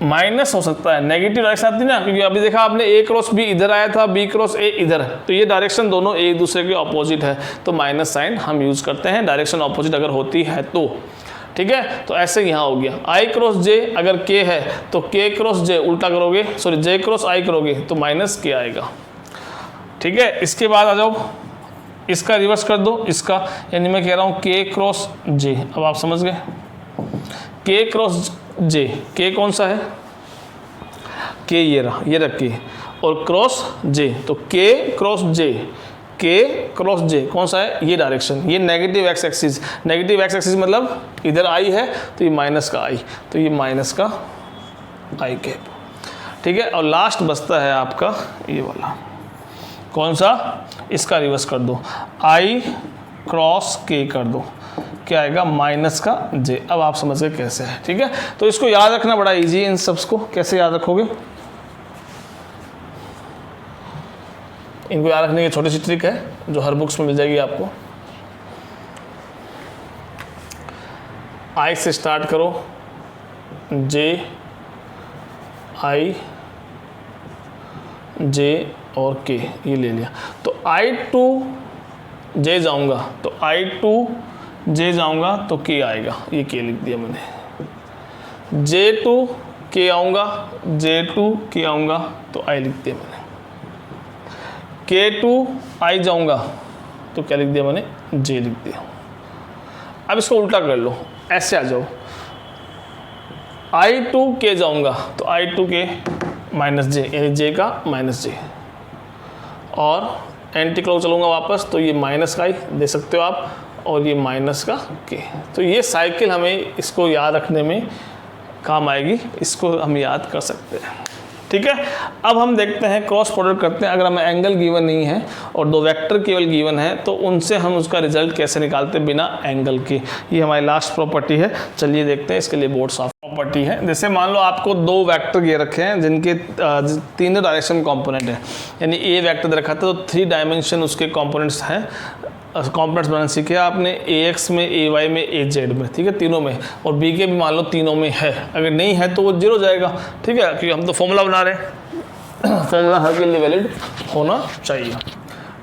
माइनस हो सकता है, नेगेटिव डायरेक्शन आती है ना, क्योंकि अभी देखा आपने ए क्रॉस बी इधर आया था, बी क्रॉस ए इधर, तो ये डायरेक्शन दोनों एक दूसरे के ऑपोजिट है, तो माइनस साइन हम यूज करते हैं डायरेक्शन ऑपोजिट अगर होती है तो। ठीक है, तो ऐसे यहाँ हो गया, आई क्रॉस जे अगर के है तो के क्रॉस जे उल्टा करोगे, सॉरी जे क्रॉस आई करोगे तो माइनस के आएगा। ठीक है, इसके बाद आ जाओ, इसका रिवर्स कर दो, इसका, यानी मैं कह रहा हूँ के क्रॉस जे, अब आप समझ गए, के क्रॉस जे, के कौन सा है, के ये रहा, ये रख के, और क्रॉस जे, तो के क्रॉस जे, के क्रॉस जे कौन सा है, ये डायरेक्शन, ये negative x axis, negative x axis मतलब इधर आई है तो ये माइनस का आई, तो ये माइनस का आई कैप। ठीक है, और लास्ट बचता है आपका ये वाला, कौन सा, इसका रिवर्स कर दो, आई क्रॉस के कर दो, क्या आएगा, माइनस का जे। अब आप समझ गए कैसे है। ठीक है, तो इसको याद रखना बड़ा इजी है, इन सबs को कैसे याद रखोगे, इनको याद रखने की छोटी सी ट्रिक है जो हर बुक्स में मिल जाएगी आपको। आई से स्टार्ट करो, जे आई जे और के ये ले लिया, तो आई टू जे जाऊंगा तो आई टू जे जाऊंगा तो के आएगा, ये के लिख दिया मैंने। जे टू के आऊँगा, जे टू के आऊँगा तो आई लिख दिया मैंने। के टू आई जाऊँगा तो क्या लिख दिया मैंने, जे लिख दिया। अब इसको उल्टा कर लो, ऐसे आ जाओ, आई टू के जाऊँगा तो आई टू के माइनस जे, यानी जे का माइनस जे, और एंटी क्लॉक चलूँगा वापस तो ये माइनस का ही दे सकते हो आप, और ये माइनस का के। तो ये साइकिल हमें इसको याद रखने में काम आएगी, इसको हम याद कर सकते हैं। ठीक है, अब हम देखते हैं क्रॉस प्रोडक्ट करते हैं। अगर हमें एंगल गिवन नहीं है और दो वेक्टर केवल गिवन है तो उनसे हम उसका रिजल्ट कैसे निकालते हैं बिना एंगल के। ये हमारी लास्ट प्रॉपर्टी है, चलिए देखते हैं। इसके लिए बोर्ड साफ प्रॉपर्टी है। जैसे मान लो आपको दो वेक्टर ये रखे हैं जिनके तीनों डायरेक्शन कंपोनेंट है, यानी ए वेक्टर दे रखा था तो 3 डायमेंशन उसके कंपोनेंट्स हैं। कॉम्पोनेंट्स बनाना सीखे आपने, ए एक्स में, ए वाई में, ए जेड में, ठीक है, तीनों में, और बी के भी मान लो तीनों में है। अगर नहीं है तो वो 0 जाएगा, ठीक है, क्योंकि हम तो फॉर्मूला बना रहे हैं, फॉर्मूला हर के लिए वैलिड होना चाहिए।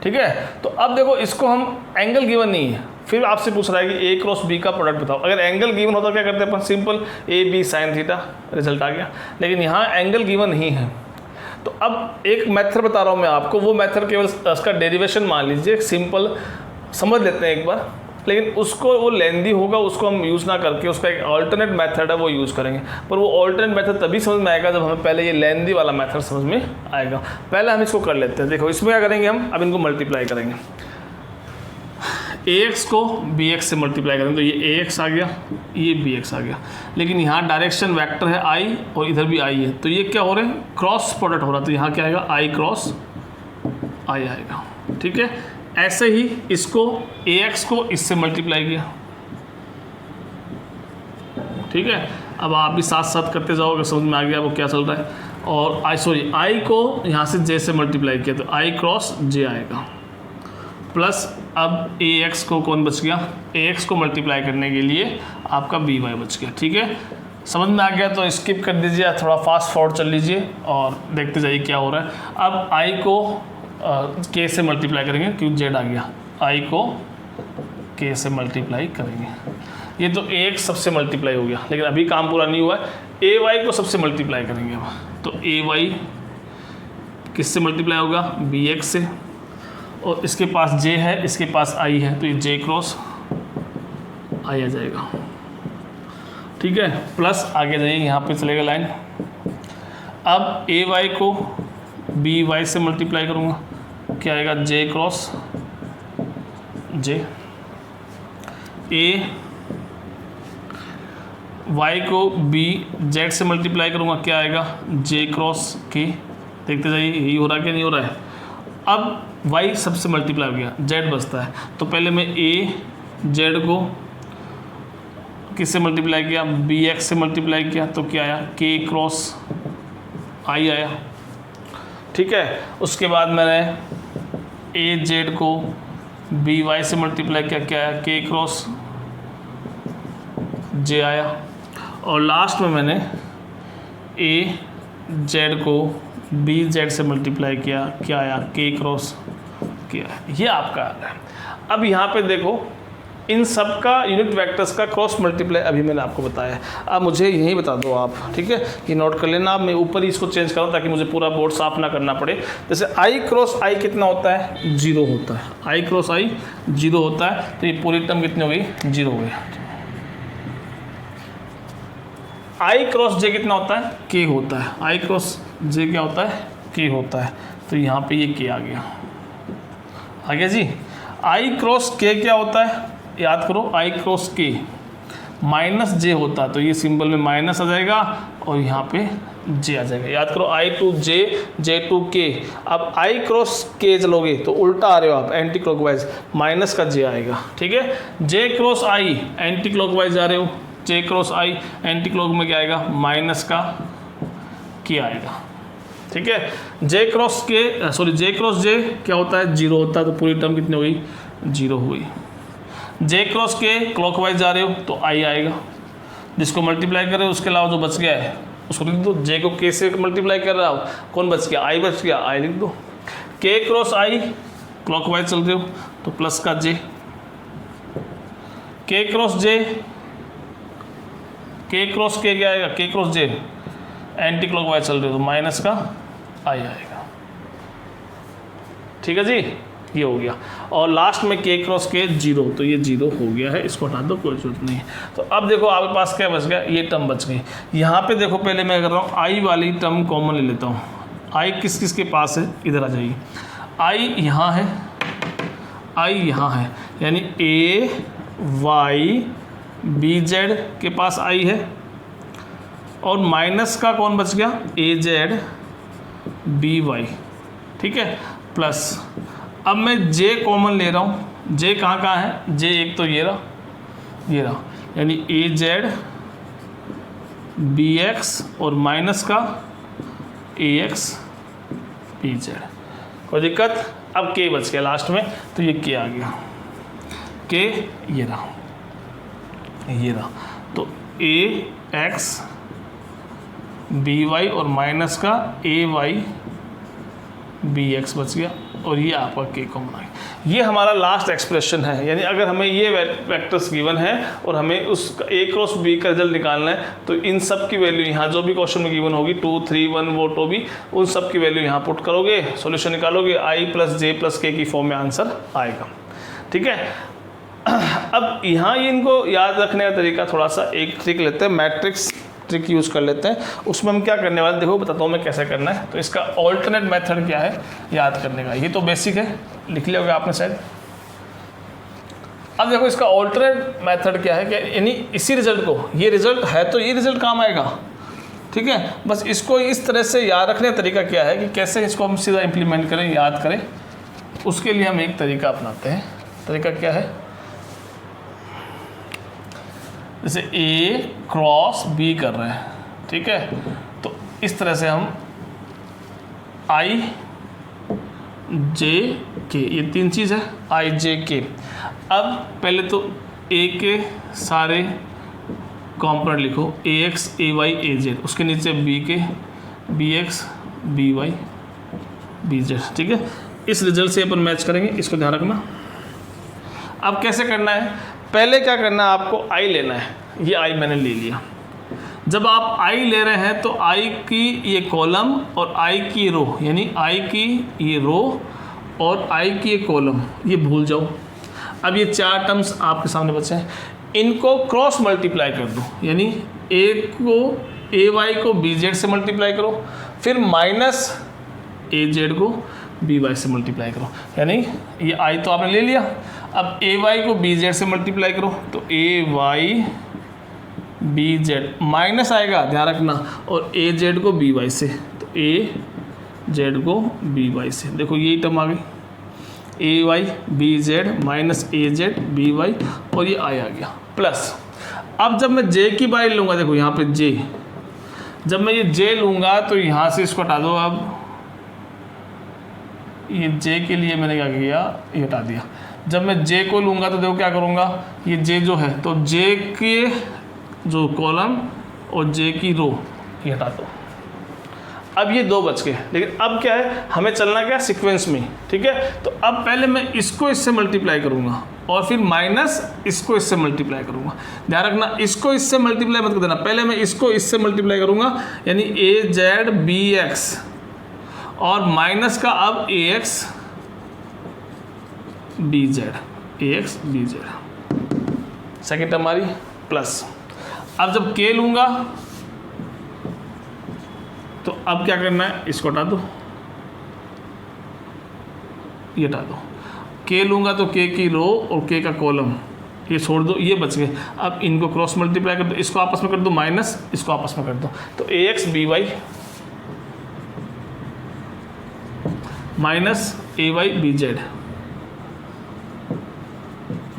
ठीक है, तो अब देखो इसको हम एंगल गिवन नहीं है, फिर आपसे पूछ रहा है कि ए क्रॉस बी का प्रोडक्ट बताओ। अगर एंगल गिवन होता क्या करते हैं अपन, simple A B sine theta, result आ गया। लेकिन यहाँ एंगल गिवन नहीं है, तो अब एक मेथड बता रहा हूँ मैं आपको, वो मेथड केवल उसका डेरिवेशन मान लीजिए, सिंपल समझ लेते हैं एक बार, लेकिन उसको वो लेंदी होगा, उसको हम यूज़ ना करके उसका एक अल्टरनेट मेथड है वो यूज़ करेंगे। पर वो अल्टरनेट मेथड तभी समझ में आएगा जब हमें पहले ये लेंदी वाला मेथड समझ में आएगा। पहले हम इसको कर लेते हैं। देखो इसमें क्या करेंगे हम, अब इनको मल्टीप्लाई करेंगे, ax को bx से मल्टीप्लाई करेंगे तो ये ax आ गया, ये bx आ गया। लेकिन यहाँ डायरेक्शन वेक्टर है i और इधर भी i है, तो ये क्या हो रहा है, क्रॉस प्रोडक्ट हो रहा है, तो यहाँ क्या आएगा, i क्रॉस i आएगा। ठीक है, ऐसे ही इसको ax को इससे मल्टीप्लाई किया। ठीक है, अब आप भी साथ साथ करते जाओगे, समझ में आ गया वो क्या चल रहा है। और i को यहाँ से j से मल्टीप्लाई किया तो i क्रॉस j आएगा, प्लस अब ax को कौन बच गया, ax को मल्टीप्लाई करने के लिए आपका by बच गया। ठीक है, समझ में आ गया तो स्किप कर दीजिए, थोड़ा फास्ट फॉरवर्ड चल लीजिए और देखते जाइए क्या हो रहा है। अब i को k से मल्टीप्लाई करेंगे क्योंकि z आ गया, i को k से मल्टीप्लाई करेंगे। ये तो ax सबसे मल्टीप्लाई हो गया, लेकिन अभी काम पूरा नहीं हुआ है, ay को सबसे मल्टीप्लाई करेंगे अब। तो ay किससे मल्टीप्लाई होगा, bx से, और इसके पास j है, इसके पास i है, तो ये j क्रॉस i आ जाएगा। ठीक है, प्लस आगे जाइए, यहाँ पे चलेगा लाइन। अब ay को by से मल्टीप्लाई करूँगा, क्या आएगा, j क्रॉस j। y को bz से मल्टीप्लाई करूँगा, क्या आएगा, j क्रॉस k। देखते जाइए यही हो रहा है कि नहीं हो रहा है। अब y सबसे मल्टीप्लाई हो गया, z बचता है, तो पहले मैं z को किससे मल्टीप्लाई किया, bx से मल्टीप्लाई किया, तो क्या आया, k क्रॉस i आया। ठीक है, उसके बाद मैंने az को by से मल्टीप्लाई किया, क्या आया, k क्रॉस j आया। और लास्ट में मैंने az को bz से मल्टीप्लाई किया, क्या आया, k क्रॉस k आया। ये आपका आ रहा है। अब यहाँ पे देखो, इन सब का यूनिट वेक्टर्स का क्रॉस मल्टीप्लाई अभी मैंने आपको बताया है। अब मुझे यही बता दो आप, ठीक है, ये नोट कर लेना। आप मैं ऊपर ही इसको चेंज करूँ ताकि मुझे पूरा बोर्ड साफ ना करना पड़े। जैसे i क्रॉस i कितना होता है, 0 होता है। i क्रॉस i 0 होता है, तो ये पूरी टर्म कितनी हो गई, 0 हो गई। i क्रॉस j कितना होता है, k होता है। i क्रॉस j क्या होता है, k होता है, तो यहाँ पे ये k आ गया जी। i क्रॉस k क्या होता है, याद करो, i cross k minus j होता है, तो ये सिंबल में माइनस आ जाएगा और यहाँ पे j आ जाएगा। याद करो, i to j, j to k। अब i क्रॉस k चलोगे तो उल्टा आ रहे हो आप, एंटी क्लॉकवाइज, माइनस का j आएगा। ठीक है, j cross i anti clockwise जा रहे हो, j cross i anti clock में क्या आएगा, माइनस का k आएगा। ठीक है, j क्रॉस j क्या होता है, 0 होता है, तो पूरी टर्म कितनी हो गई, 0 हो गई। j क्रॉस के क्लॉकवाइज जा रहे हो तो i आएगा, जिसको मल्टीप्लाई कर रहे हो उसके अलावा जो बच गया है उसको लिख दो। j को k से मल्टीप्लाई कर रहा हो, कौन बच गया, i बच गया, i लिख दो। k क्रॉस i क्लॉकवाइज चल रहे हो तो प्लस का j, k क्रॉस k क्या आएगा, k cross j anti clockwise चल रहे हो तो माइनस का i आएगा। ठीक है जी, ये हो गया। और लास्ट में k क्रॉस k 0, तो ये 0 हो गया है, इसको हटा दो, कोई जरूरत नहीं है। तो अब देखो आपके पास क्या बच गया, ये टर्म बच गई। यहाँ पे देखो पहले मैं कर रहा हूँ i वाली टर्म कॉमन ले लेता हूँ। i किस किस के पास है, इधर आ जाइए। i यहाँ है, i यहाँ है, यानी a y b z के पास i है, और माइनस का कौन बच गया, a z b y, ठीक है, प्लस अब मैं j कॉमन ले रहा हूँ। j कहाँ कहाँ है, j एक तो ये रहा, यानी a z b x और माइनस का a x b z, कोई दिक्कत। अब k बच गया लास्ट में, तो ये k आ गया, k ये रहा, तो a x बी वाई और माइनस का ए वाई बी एक्स बच गया, और ये आपका के कॉमन आ गया। ये हमारा लास्ट एक्सप्रेशन है। यानी अगर हमें ये वेक्टर्स गिवन है और हमें उस ए क्रॉस बी का रिजल्ट निकालना है, तो इन सब की वैल्यू यहाँ जो भी क्वेश्चन में गिवन होगी 2 3 1 वो तो भी, उन सब की वैल्यू यहाँ पुट करोगे, सॉल्यूशन निकालोगे, आई प्लस जे प्लस के की फॉर्म में आंसर आएगा, ठीक है। अब यहाँ ये इनको याद रखने का तरीका थोड़ा सा एक ट्रिक लेते हैं, मैट्रिक्स ट्रिक यूज़ कर लेते हैं। उसमें हम क्या करने वाले, देखो बताता हूँ मैं कैसे करना है। तो इसका ऑल्टरनेट मेथड क्या है याद करने का, ये तो बेसिक है, लिख लिया होगा आपने शायद। अब देखो इसका ऑल्टरनेट मेथड क्या है, कि यानी इसी रिजल्ट को, ये रिजल्ट है तो ये रिजल्ट काम आएगा, ठीक है। बस इसको इस तरह से याद रखने का तरीका क्या है कि कैसे इसको हम सीधा इम्प्लीमेंट करें, याद करें। उसके लिए हम एक तरीका अपनाते हैं। तरीका क्या है, जैसे A क्रॉस B कर रहे हैं, ठीक है, तो इस तरह से हम I J K, ये तीन चीज़ है, I J K। अब पहले तो A के सारे कॉम्पोनेंट लिखो, AX AY AZ, उसके नीचे B के BX BY BZ, ठीक है। इस रिजल्ट से अपन मैच करेंगे, इसको ध्यान रखना। अब कैसे करना है, पहले क्या करना है, आपको i लेना है। ये i मैंने ले लिया। जब आप i ले रहे हैं तो i की ये कॉलम और i की रो, यानी i की ये रो और i की ये कॉलम, ये भूल जाओ। अब ये चार टर्म्स आपके सामने बचे हैं, इनको क्रॉस मल्टीप्लाई कर दो, यानी a को ay को bz से मल्टीप्लाई करो, फिर माइनस az को by से मल्टीप्लाई करो, यानी ये i तो आपने ले लिया। अब ay को bz से मल्टीप्लाई करो, तो ay bz माइनस आएगा, ध्यान रखना, और az को by से, तो az को by से, देखो यही टर्म आ गई, ay bz minus az by, और ये i आ गया, प्लस। अब जब मैं j की बाई लूँगा, देखो यहाँ पे j, जब मैं ये j लूँगा तो यहाँ से इसको हटा दो। अब ये j के लिए मैंने क्या किया, ये हटा दिया। जब मैं j को लूँगा तो देखो क्या करूँगा, ये j जो है तो j के जो कॉलम और j की रो ये हटा दो। अब ये दो बच गए, लेकिन अब क्या है, हमें चलना क्या, सीक्वेंस में, ठीक है। तो अब पहले मैं इसको इससे मल्टीप्लाई करूँगा और फिर माइनस इसको इससे मल्टीप्लाई करूँगा। ध्यान रखना, इसको इससे मल्टीप्लाई मत कर देना, पहले मैं इसको इससे मल्टीप्लाई करूँगा, यानी az bx और माइनस का अब ax bz, ax bz, second term हमारी, प्लस। अब जब k लूँगा तो अब क्या करना है, इसको हटा दो, ये हटा दो। k लूँगा तो k की रो और k का कॉलम ये छोड़ दो, ये बच गए। अब इनको क्रॉस मल्टीप्लाई कर दो, इसको आपस में कर दो माइनस, इसको आपस में कर दो, तो ax by minus ay bz,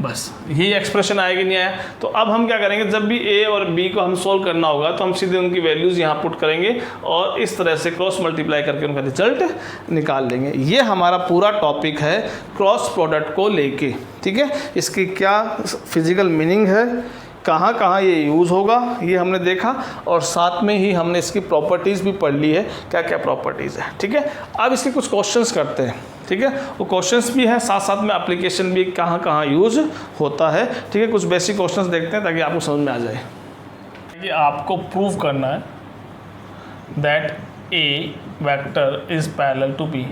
बस यही एक्सप्रेशन आएगी, नहीं आया। तो अब हम क्या करेंगे, जब भी a और b को हम सोल्व करना होगा तो हम सीधे उनकी वैल्यूज़ यहाँ पुट करेंगे और इस तरह से क्रॉस मल्टीप्लाई करके उनका रिजल्ट निकाल लेंगे। ये हमारा पूरा टॉपिक है क्रॉस प्रोडक्ट को लेके, ठीक है। इसकी क्या फिजिकल मीनिंग है, कहाँ कहाँ ये यूज़ होगा, ये हमने देखा, और साथ में ही हमने इसकी प्रॉपर्टीज़ भी पढ़ ली है, क्या क्या प्रॉपर्टीज़ है, ठीक है। अब इसके कुछ क्वेश्चंस करते हैं, ठीक है। वो क्वेश्चंस भी हैं, साथ साथ में एप्लीकेशन भी कहाँ कहाँ यूज़ होता है, ठीक है। कुछ बेसिक क्वेश्चंस देखते हैं ताकि आपको समझ में आ जाए। कि आपको प्रूव करना है that A vector is parallel to B.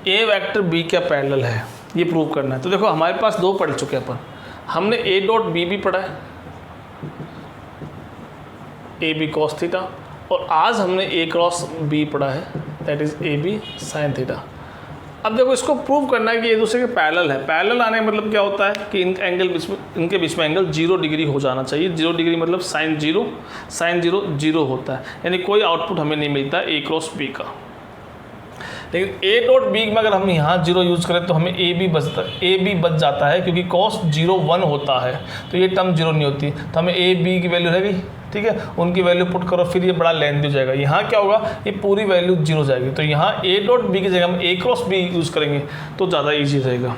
A vector B क्या पैरेलल है, ये प्रूव करना है। तो देखो हमारे पास दो पढ़ चुके हैं अपन, हमने ए डॉट बी भी पढ़ा है, ए बी कॉस थीटा, और आज हमने ए क्रॉस बी पढ़ा है, that is A B sine theta. अब देखो इसको प्रूव करना है कि ये दूसरे के पैरेलल है। पैरेलल आने का मतलब क्या होता है कि इनके बीच में एंगल 0 डिग्री हो जाना चाहिए। 0 डिग्री मतलब साइन 0 0 होता है, यानी कोई आउटपुट हमें नहीं मिलता ए क्रॉस बी का। लेकिन ए डॉट बी में अगर हम यहाँ 0 यूज़ करें तो हमें ए बी बच जाता है, क्योंकि कॉस 0 1 होता है, तो ये टर्म 0 नहीं होती, तो हमें ए बी की वैल्यू रह गई। ठीक है, उनकी वैल्यू पुट करो, फिर ये बड़ा लेंथ हो जाएगा। यहाँ क्या होगा, ये पूरी वैल्यू 0 जाएगी, तो यहाँ ए डॉट बी की जगह हम ए क्रॉस बी यूज़ करेंगे तो ज़्यादा ईजी रहेगा।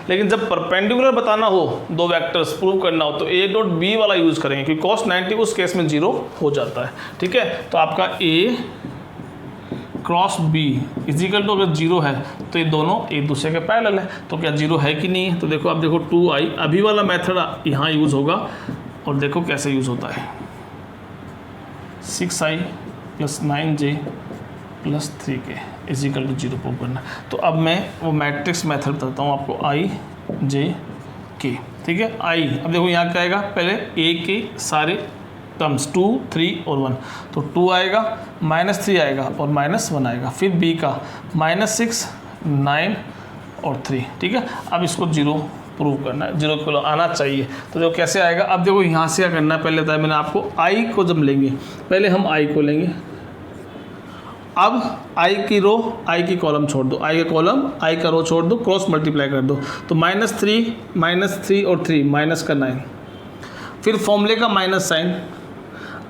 लेकिन जब परपेंडिकुलर बताना हो, दो वेक्टर्स प्रूव करना हो, तो ए डॉट बी वाला यूज़ करेंगे, क्योंकि कॉस 90 उस केस में 0 हो जाता है। ठीक है, तो आपका ए क्रॉस बी इजिकल टू अगर 0 है तो ये दोनों एक दूसरे के पैरेलल है। तो क्या 0 है कि नहीं है, तो देखो अब देखो 2i अभी वाला मेथड यहाँ यूज़ होगा, और देखो कैसे यूज़ होता है, 6i + 9j + 3k is equal to 0 prove करना। तो अब मैं वो मैट्रिक्स मेथड बताता हूँ आपको, i j k। ठीक है, i अब देखो यहाँ क्या आएगा, पहले a के सारे टर्म्स 2 3 और 1, तो 2 आएगा, -3 आएगा और -1 आएगा, फिर b का -6 9 और 3। ठीक है, अब इसको 0 प्रूव करना है, 0 को आना चाहिए। तो देखो कैसे आएगा, अब देखो यहाँ से क्या करना है, पहले बताया मैंने आपको, i को जब लेंगे, पहले हम i को लेंगे, अब i की रो i की कॉलम छोड़ दो, i का कॉलम i का रो छोड़ दो, क्रॉस मल्टीप्लाई कर दो, तो -3 और 3 माइनस का 9, फिर फॉर्मूले का माइनस साइन,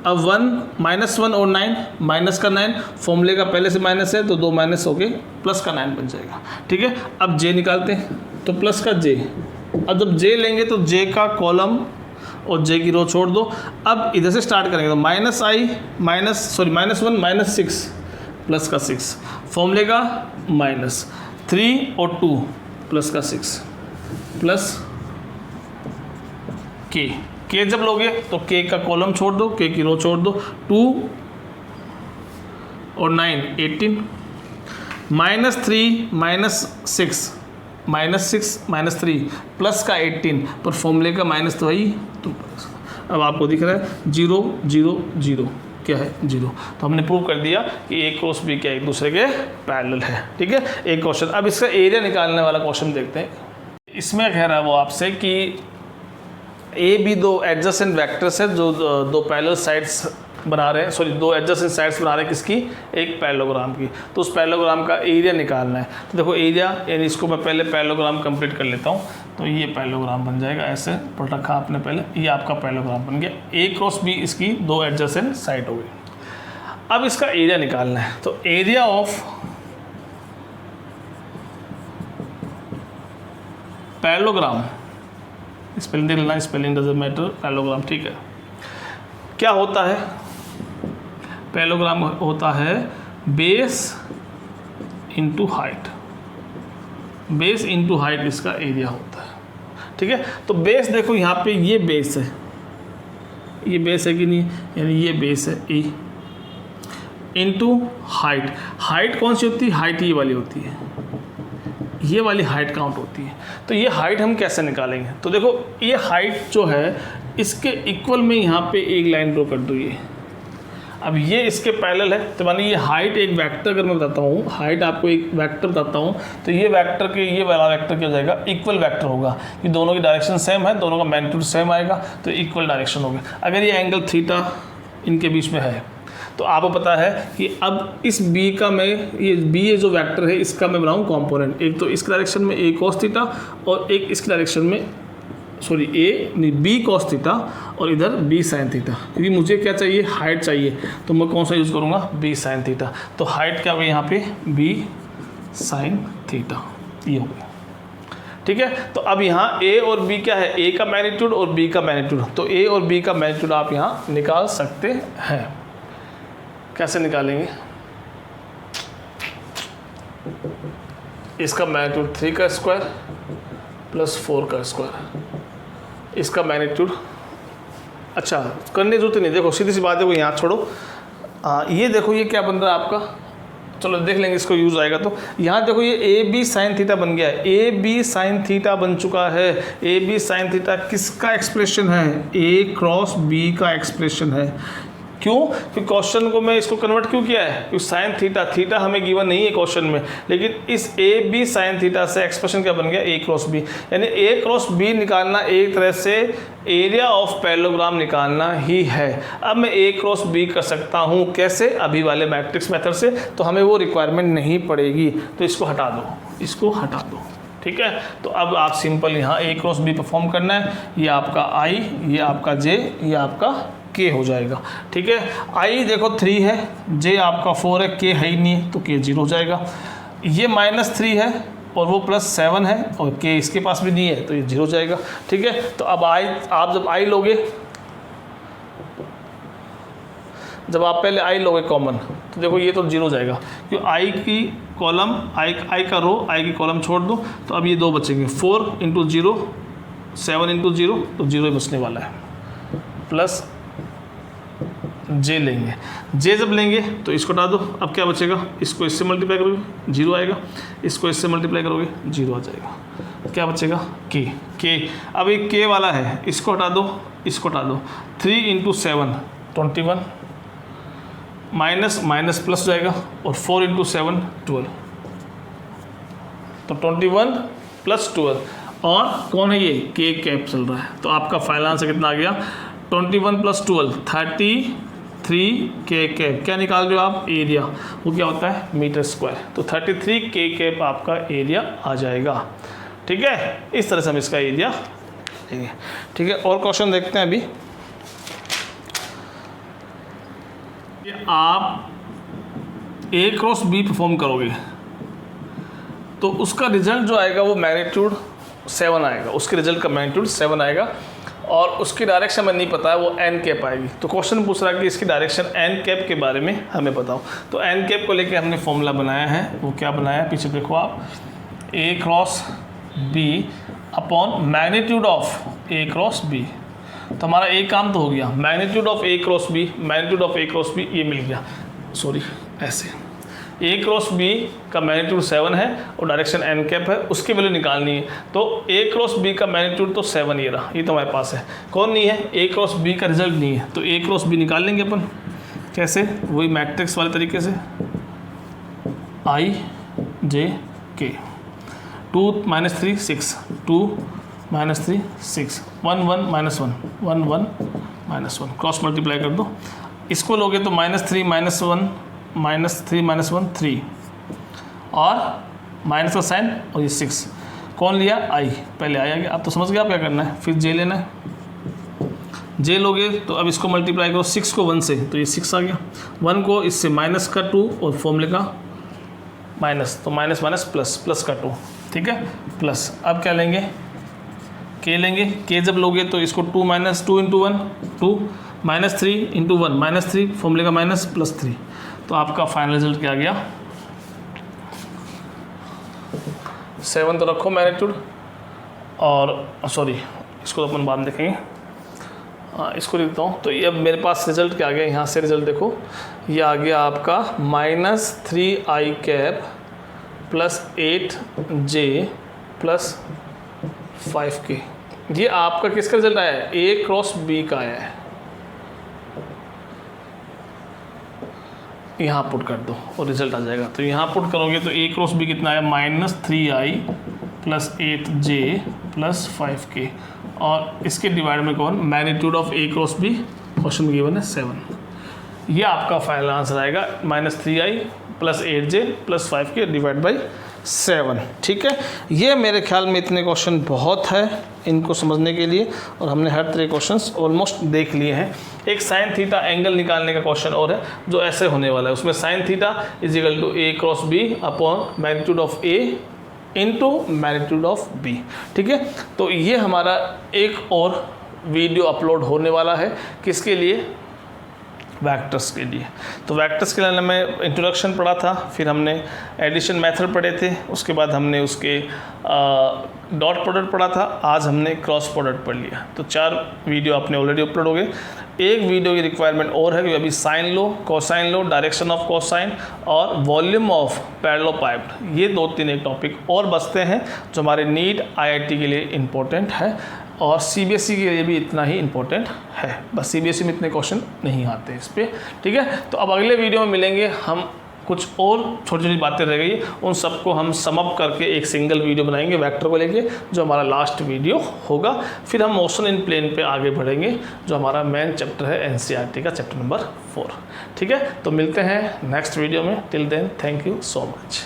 अब 1 और 9 माइनस का 9, फॉर्मूले का पहले से माइनस है तो 2 माइनस हो के प्लस का 9 बन जाएगा। ठीक है, अब j निकालते हैं, तो प्लस का j, अब जब j लेंगे तो j का कॉलम और j की रो छोड़ दो। अब इधर से स्टार्ट करेंगे, तो -1 -6 प्लस का 6, फॉर्मूले का -3 और 2 प्लस का 6 प्लस k जब लोगे तो k का कॉलम छोड़ दो, k की रो छोड़ दो, 2 और 9 18, -3 -6 प्लस का 18, पर फॉर्मूले का माइनस तो वही, तो अब आपको दिख रहा है 0 0 0 क्या है 0। तो हमने प्रूव कर दिया कि ए क्रॉस बी क्या एक दूसरे के पैरेलल है। ठीक है, एक क्वेश्चन। अब इसका एरिया निकालने वाला क्वेश्चन देखते हैं। इसमें कह रहा है वो आपसे कि ए बी दो एडजेसेंट वेक्टर्स है जो दो पैरेलल साइड्स बना रहे हैं, सॉरी दो एडजेसेंट साइड्स बना रहे हैं, किसकी, एक पैरेललोग्राम की। तो उस पैरेललोग्राम का एरिया निकालना है। तो देखो एरिया, यानी इसको मैं पहले पैरेललोग्राम कंप्लीट कर लेता हूँ। तो ये पैरेललोग्राम बन जाएगा, ऐसे पढ़ रखा आपने पहले, ये आपका पैरेललोग्राम बन गया। ए क्रॉस बी इसकी दो एडजेसेंट साइड हो गई। अब इसका एरिया निकालना है। तो एरिया ऑफ पैरेललोग्राम, स्पेलिंग देख लेना, स्पेलिंग डजंट मैटर, पैरेललोग्राम। ठीक है, क्या होता है पैरेललोग्राम, होता है base into height, base into height इसका एरिया होता है। ठीक है, तो बेस देखो यहाँ पे ये बेस है, ये बेस है कि नहीं, यानी ये बेस है ए इंटू हाइट। हाइट कौन सी होती है, हाइट ये वाली होती है, ये वाली हाइट काउंट होती है। तो ये हाइट हम कैसे निकालेंगे, तो देखो ये हाइट जो है इसके इक्वल में यहाँ पे एक लाइन ड्रॉ कर दो। ये अब ये इसके पैरेलल है, तो मानिए ये हाइट एक वेक्टर, अगर मैं बताता हूँ हाइट आपको एक वेक्टर बताता हूँ, तो ये वेक्टर के ये वाला वेक्टर क्या हो जाएगा, इक्वल वेक्टर होगा, कि दोनों की डायरेक्शन सेम है, दोनों का मैग्नीट्यूड सेम आएगा, तो इक्वल डायरेक्शन होगा। अगर ये एंगल थीटा इनके बीच में है, तो आपको पता है कि अब इस बी का मैं, ये बी ये जो वेक्टर है इसका मैं बनाऊँ कंपोनेंट, एक तो इस डायरेक्शन में ए कॉस थीटा और एक इस डायरेक्शन में, सॉरी ए नहीं बी कॉस थीटा और इधर बी साइन थीटा, क्योंकि मुझे क्या चाहिए, हाइट चाहिए, तो मैं कौन सा यूज़ करूँगा, बी साइन थीटा। तो हाइट क्या होगी यहाँ पे, बी साइन थीटा, ये हो गया। ठीक है, तो अब यहाँ ए और बी क्या है, ए का मैग्नीट्यूड और बी का मैग्नीट्यूड, तो ए और बी का मैग्नीट्यूड आप यहाँ निकाल सकते हैं। कैसे निकालेंगे, इसका मैग्नीट्यूड 3 का स्क्वायर प्लस 4 का स्क्वायर, इसका मैग्नीट्यूड, अच्छा करने की जरूरत नहीं, देखो सीधी सी बात है, वो यहाँ छोड़ो। ये देखो ये क्या बन रहा है आपका, चलो देख लेंगे इसको यूज़ आएगा। तो यहाँ देखो ये ए बी साइन थीटा बन गया है, ए बी साइन थीटा बन चुका है। ए बी साइन थीटा किसका एक्सप्रेशन है? ए क्रॉस बी का एक्सप्रेशन है। क्यों? क्योंकि क्वेश्चन को मैं इसको कन्वर्ट क्यों किया है? क्योंकि साइन थीटा, थीटा हमें गिवन नहीं है क्वेश्चन में, लेकिन इस ए बी साइन थीटा से एक्सप्रेशन क्या बन गया? ए क्रॉस बी। यानी ए क्रॉस बी निकालना एक तरह से एरिया ऑफ पैरेललोग्राम निकालना ही है। अब मैं ए क्रॉस बी कर सकता हूँ कैसे? अभी वाले मैट्रिक्स मेथड से, तो हमें वो रिक्वायरमेंट नहीं पड़ेगी। तो इसको हटा दो, इसको हटा दो, ठीक है। तो अब आप सिंपल यहाँ ए क्रॉस बी परफॉर्म करना है। ये आपका आई, ये आपका जे, ये आपका के हो जाएगा, ठीक है। आई देखो 3 है, जे आपका 4 है, के है ही नहीं तो के 0 हो जाएगा। ये -3 है और वो +7 है और के इसके पास भी नहीं है तो ये 0 हो जाएगा, ठीक है। तो अब आई, आप जब आई लोगे, जब आप पहले आई लोगे कॉमन, तो देखो ये तो 0 हो जाएगा, क्योंकि आई की कॉलम, आई का रो, आई की कॉलम छोड़ दो, तो अब ये 2 बचेंगे। 4 × 0, 7 × 0, तो 0 ही बचने वाला है। प्लस जे लेंगे, जे जब लेंगे तो इसको हटा दो। अब क्या बचेगा? इसको इससे मल्टीप्लाई करोगे 0 आएगा, इसको इससे मल्टीप्लाई करोगे 0 आ जाएगा। क्या बचेगा? के। अब एक के वाला है, इसको हटा दो, इसको हटा दो। 3 × 7 21, माइनस माइनस प्लस जाएगा, और 4 × 7 12, तो 21 + 12। और कौन है ये? के कैप चल रहा है। तो आपका फाइनल आंसर कितना आ गया? 21 + 12 33 के कैप। क्या निकाल रहे हो आप? एरिया। वो क्या होता है? m²। तो 33 के कैप आपका एरिया आ जाएगा, ठीक है। इस तरह से हम इसका एरिया लेंगे, ठीक है। और क्वेश्चन देखते हैं अभी। आप ए क्रॉस बी परफॉर्म करोगे तो उसका रिजल्ट जो आएगा वो मैग्नीट्यूड 7 आएगा, उसके रिजल्ट का मैग्नीट्यूड 7 आएगा, और उसकी डायरेक्शन हमें नहीं पता है, वो एन कैप आएगी। तो क्वेश्चन पूछ रहा है कि इसकी डायरेक्शन एन कैप के बारे में हमें बताओ। तो एन कैप को लेके हमने फॉर्मूला बनाया है। वो क्या बनाया है? पीछे देखो आप, A cross B upon magnitude of A cross B. तो हमारा एक काम तो हो गया, magnitude of A cross B, magnitude of A cross B ये मिल गया। सॉरी, ऐसे ए क्रॉस बी का मैग्नीट्यूड 7 है और डायरेक्शन एन कैप है, उसकी वैल्यू निकालनी है। तो ए क्रॉस बी का मैग्नीट्यूड तो 7 ये रहा, ये तो हमारे पास है। कौन नहीं है? ए क्रॉस बी का रिजल्ट नहीं है, तो ए क्रॉस बी निकाल लेंगे अपन। कैसे? वही मैट्रिक्स वाले तरीके से, आई जे के। 2 - 3 6, 2 - 3 6, 1 1 -1 1 1 -1, क्रॉस मल्टीप्लाई कर दो। इसको लोगे तो -3 -1 -3 -1 3, और माइनस का साइन, और ये 6 कौन लिया? आई। पहले आई आ गया। अब तो समझ गया आप क्या करना है, फिर जे लेना है। जे लोगे तो अब इसको मल्टीप्लाई करो 6 को 1 से, तो ये 6 आ गया। 1 को इससे माइनस का 2 और फॉर्मूले का माइनस, तो माइनस माइनस प्लस, प्लस का 2, ठीक है, प्लस। अब क्या लेंगे? के लेंगे। के जब लोगे तो इसको 2 - 2 × 1 2, -3 × 1 -3, फॉर्मूले का माइनस, +3। तो आपका फाइनल रिजल्ट क्या आ गया? 7 तो रखो मैग्नीट्यूड, और सॉरी इसको तो अपन बाद में देखेंगे। हाँ, इसको लिखता हूँ। तो ये अब मेरे पास रिजल्ट क्या आ गया? यहाँ से रिजल्ट देखो, ये आ गया आपका -3i कैप +8j +5k। ये आपका किसका रिजल्ट आया है? ए क्रॉस बी का आया है। यहाँ पुट कर दो और रिजल्ट आ जाएगा। तो यहाँ पुट करोगे तो ए क्रॉस बी कितना आया? -3i +8j +5k, और इसके डिवाइड में कौन? Magnitude of A cross B, question में गिवन है 7। ये आपका फाइनल आंसर आएगा -3i +8j +5k divide by 7, ठीक है। ये मेरे ख्याल में इतने क्वेश्चन बहुत है इनको समझने के लिए, और हमने हर तरह क्वेश्चंस ऑलमोस्ट देख लिए हैं। एक साइन थीटा एंगल निकालने का क्वेश्चन और है जो ऐसे होने वाला है। उसमें sine theta = A cross B upon magnitude of A into magnitude of B, ठीक है। तो ये हमारा एक और वीडियो अपलोड होने वाला है, किसके लिए? वेक्टर्स के लिए। तो वेक्टर्स के लिए मैं इंट्रोडक्शन पढ़ा था, फिर हमने एडिशन मेथड पढ़े थे, उसके बाद हमने उसके डॉट प्रोडक्ट पढ़ा था, आज हमने क्रॉस प्रोडक्ट पढ़ लिया। तो 4 वीडियो अपने ऑलरेडी अपलोड हो गए। एक वीडियो की रिक्वायरमेंट और है कि अभी साइन लो, कोसाइन लो, डायरेक्शन ऑफ कोसाइन और वॉल्यूम ऑफ पैरेललोपाइप्ड, ये 2-3 एक टॉपिक और बचते हैं जो हमारे नीट IIT के लिए इम्पोर्टेंट है और CBSE के लिए भी इतना ही इम्पोर्टेंट है। बस CBSE में इतने क्वेश्चन नहीं आते इस पर, ठीक है। तो अब अगले वीडियो में मिलेंगे हम, कुछ और छोटी छोटी बातें रह गई, उन सबको हम सम अप करके एक सिंगल वीडियो बनाएंगे वेक्टर को लेके, जो हमारा लास्ट वीडियो होगा। फिर हम मोशन इन प्लेन पे आगे बढ़ेंगे, जो हमारा मेन चैप्टर है NCERT का चैप्टर नंबर 4, ठीक है। तो मिलते हैं नेक्स्ट वीडियो में, till then thank you so much.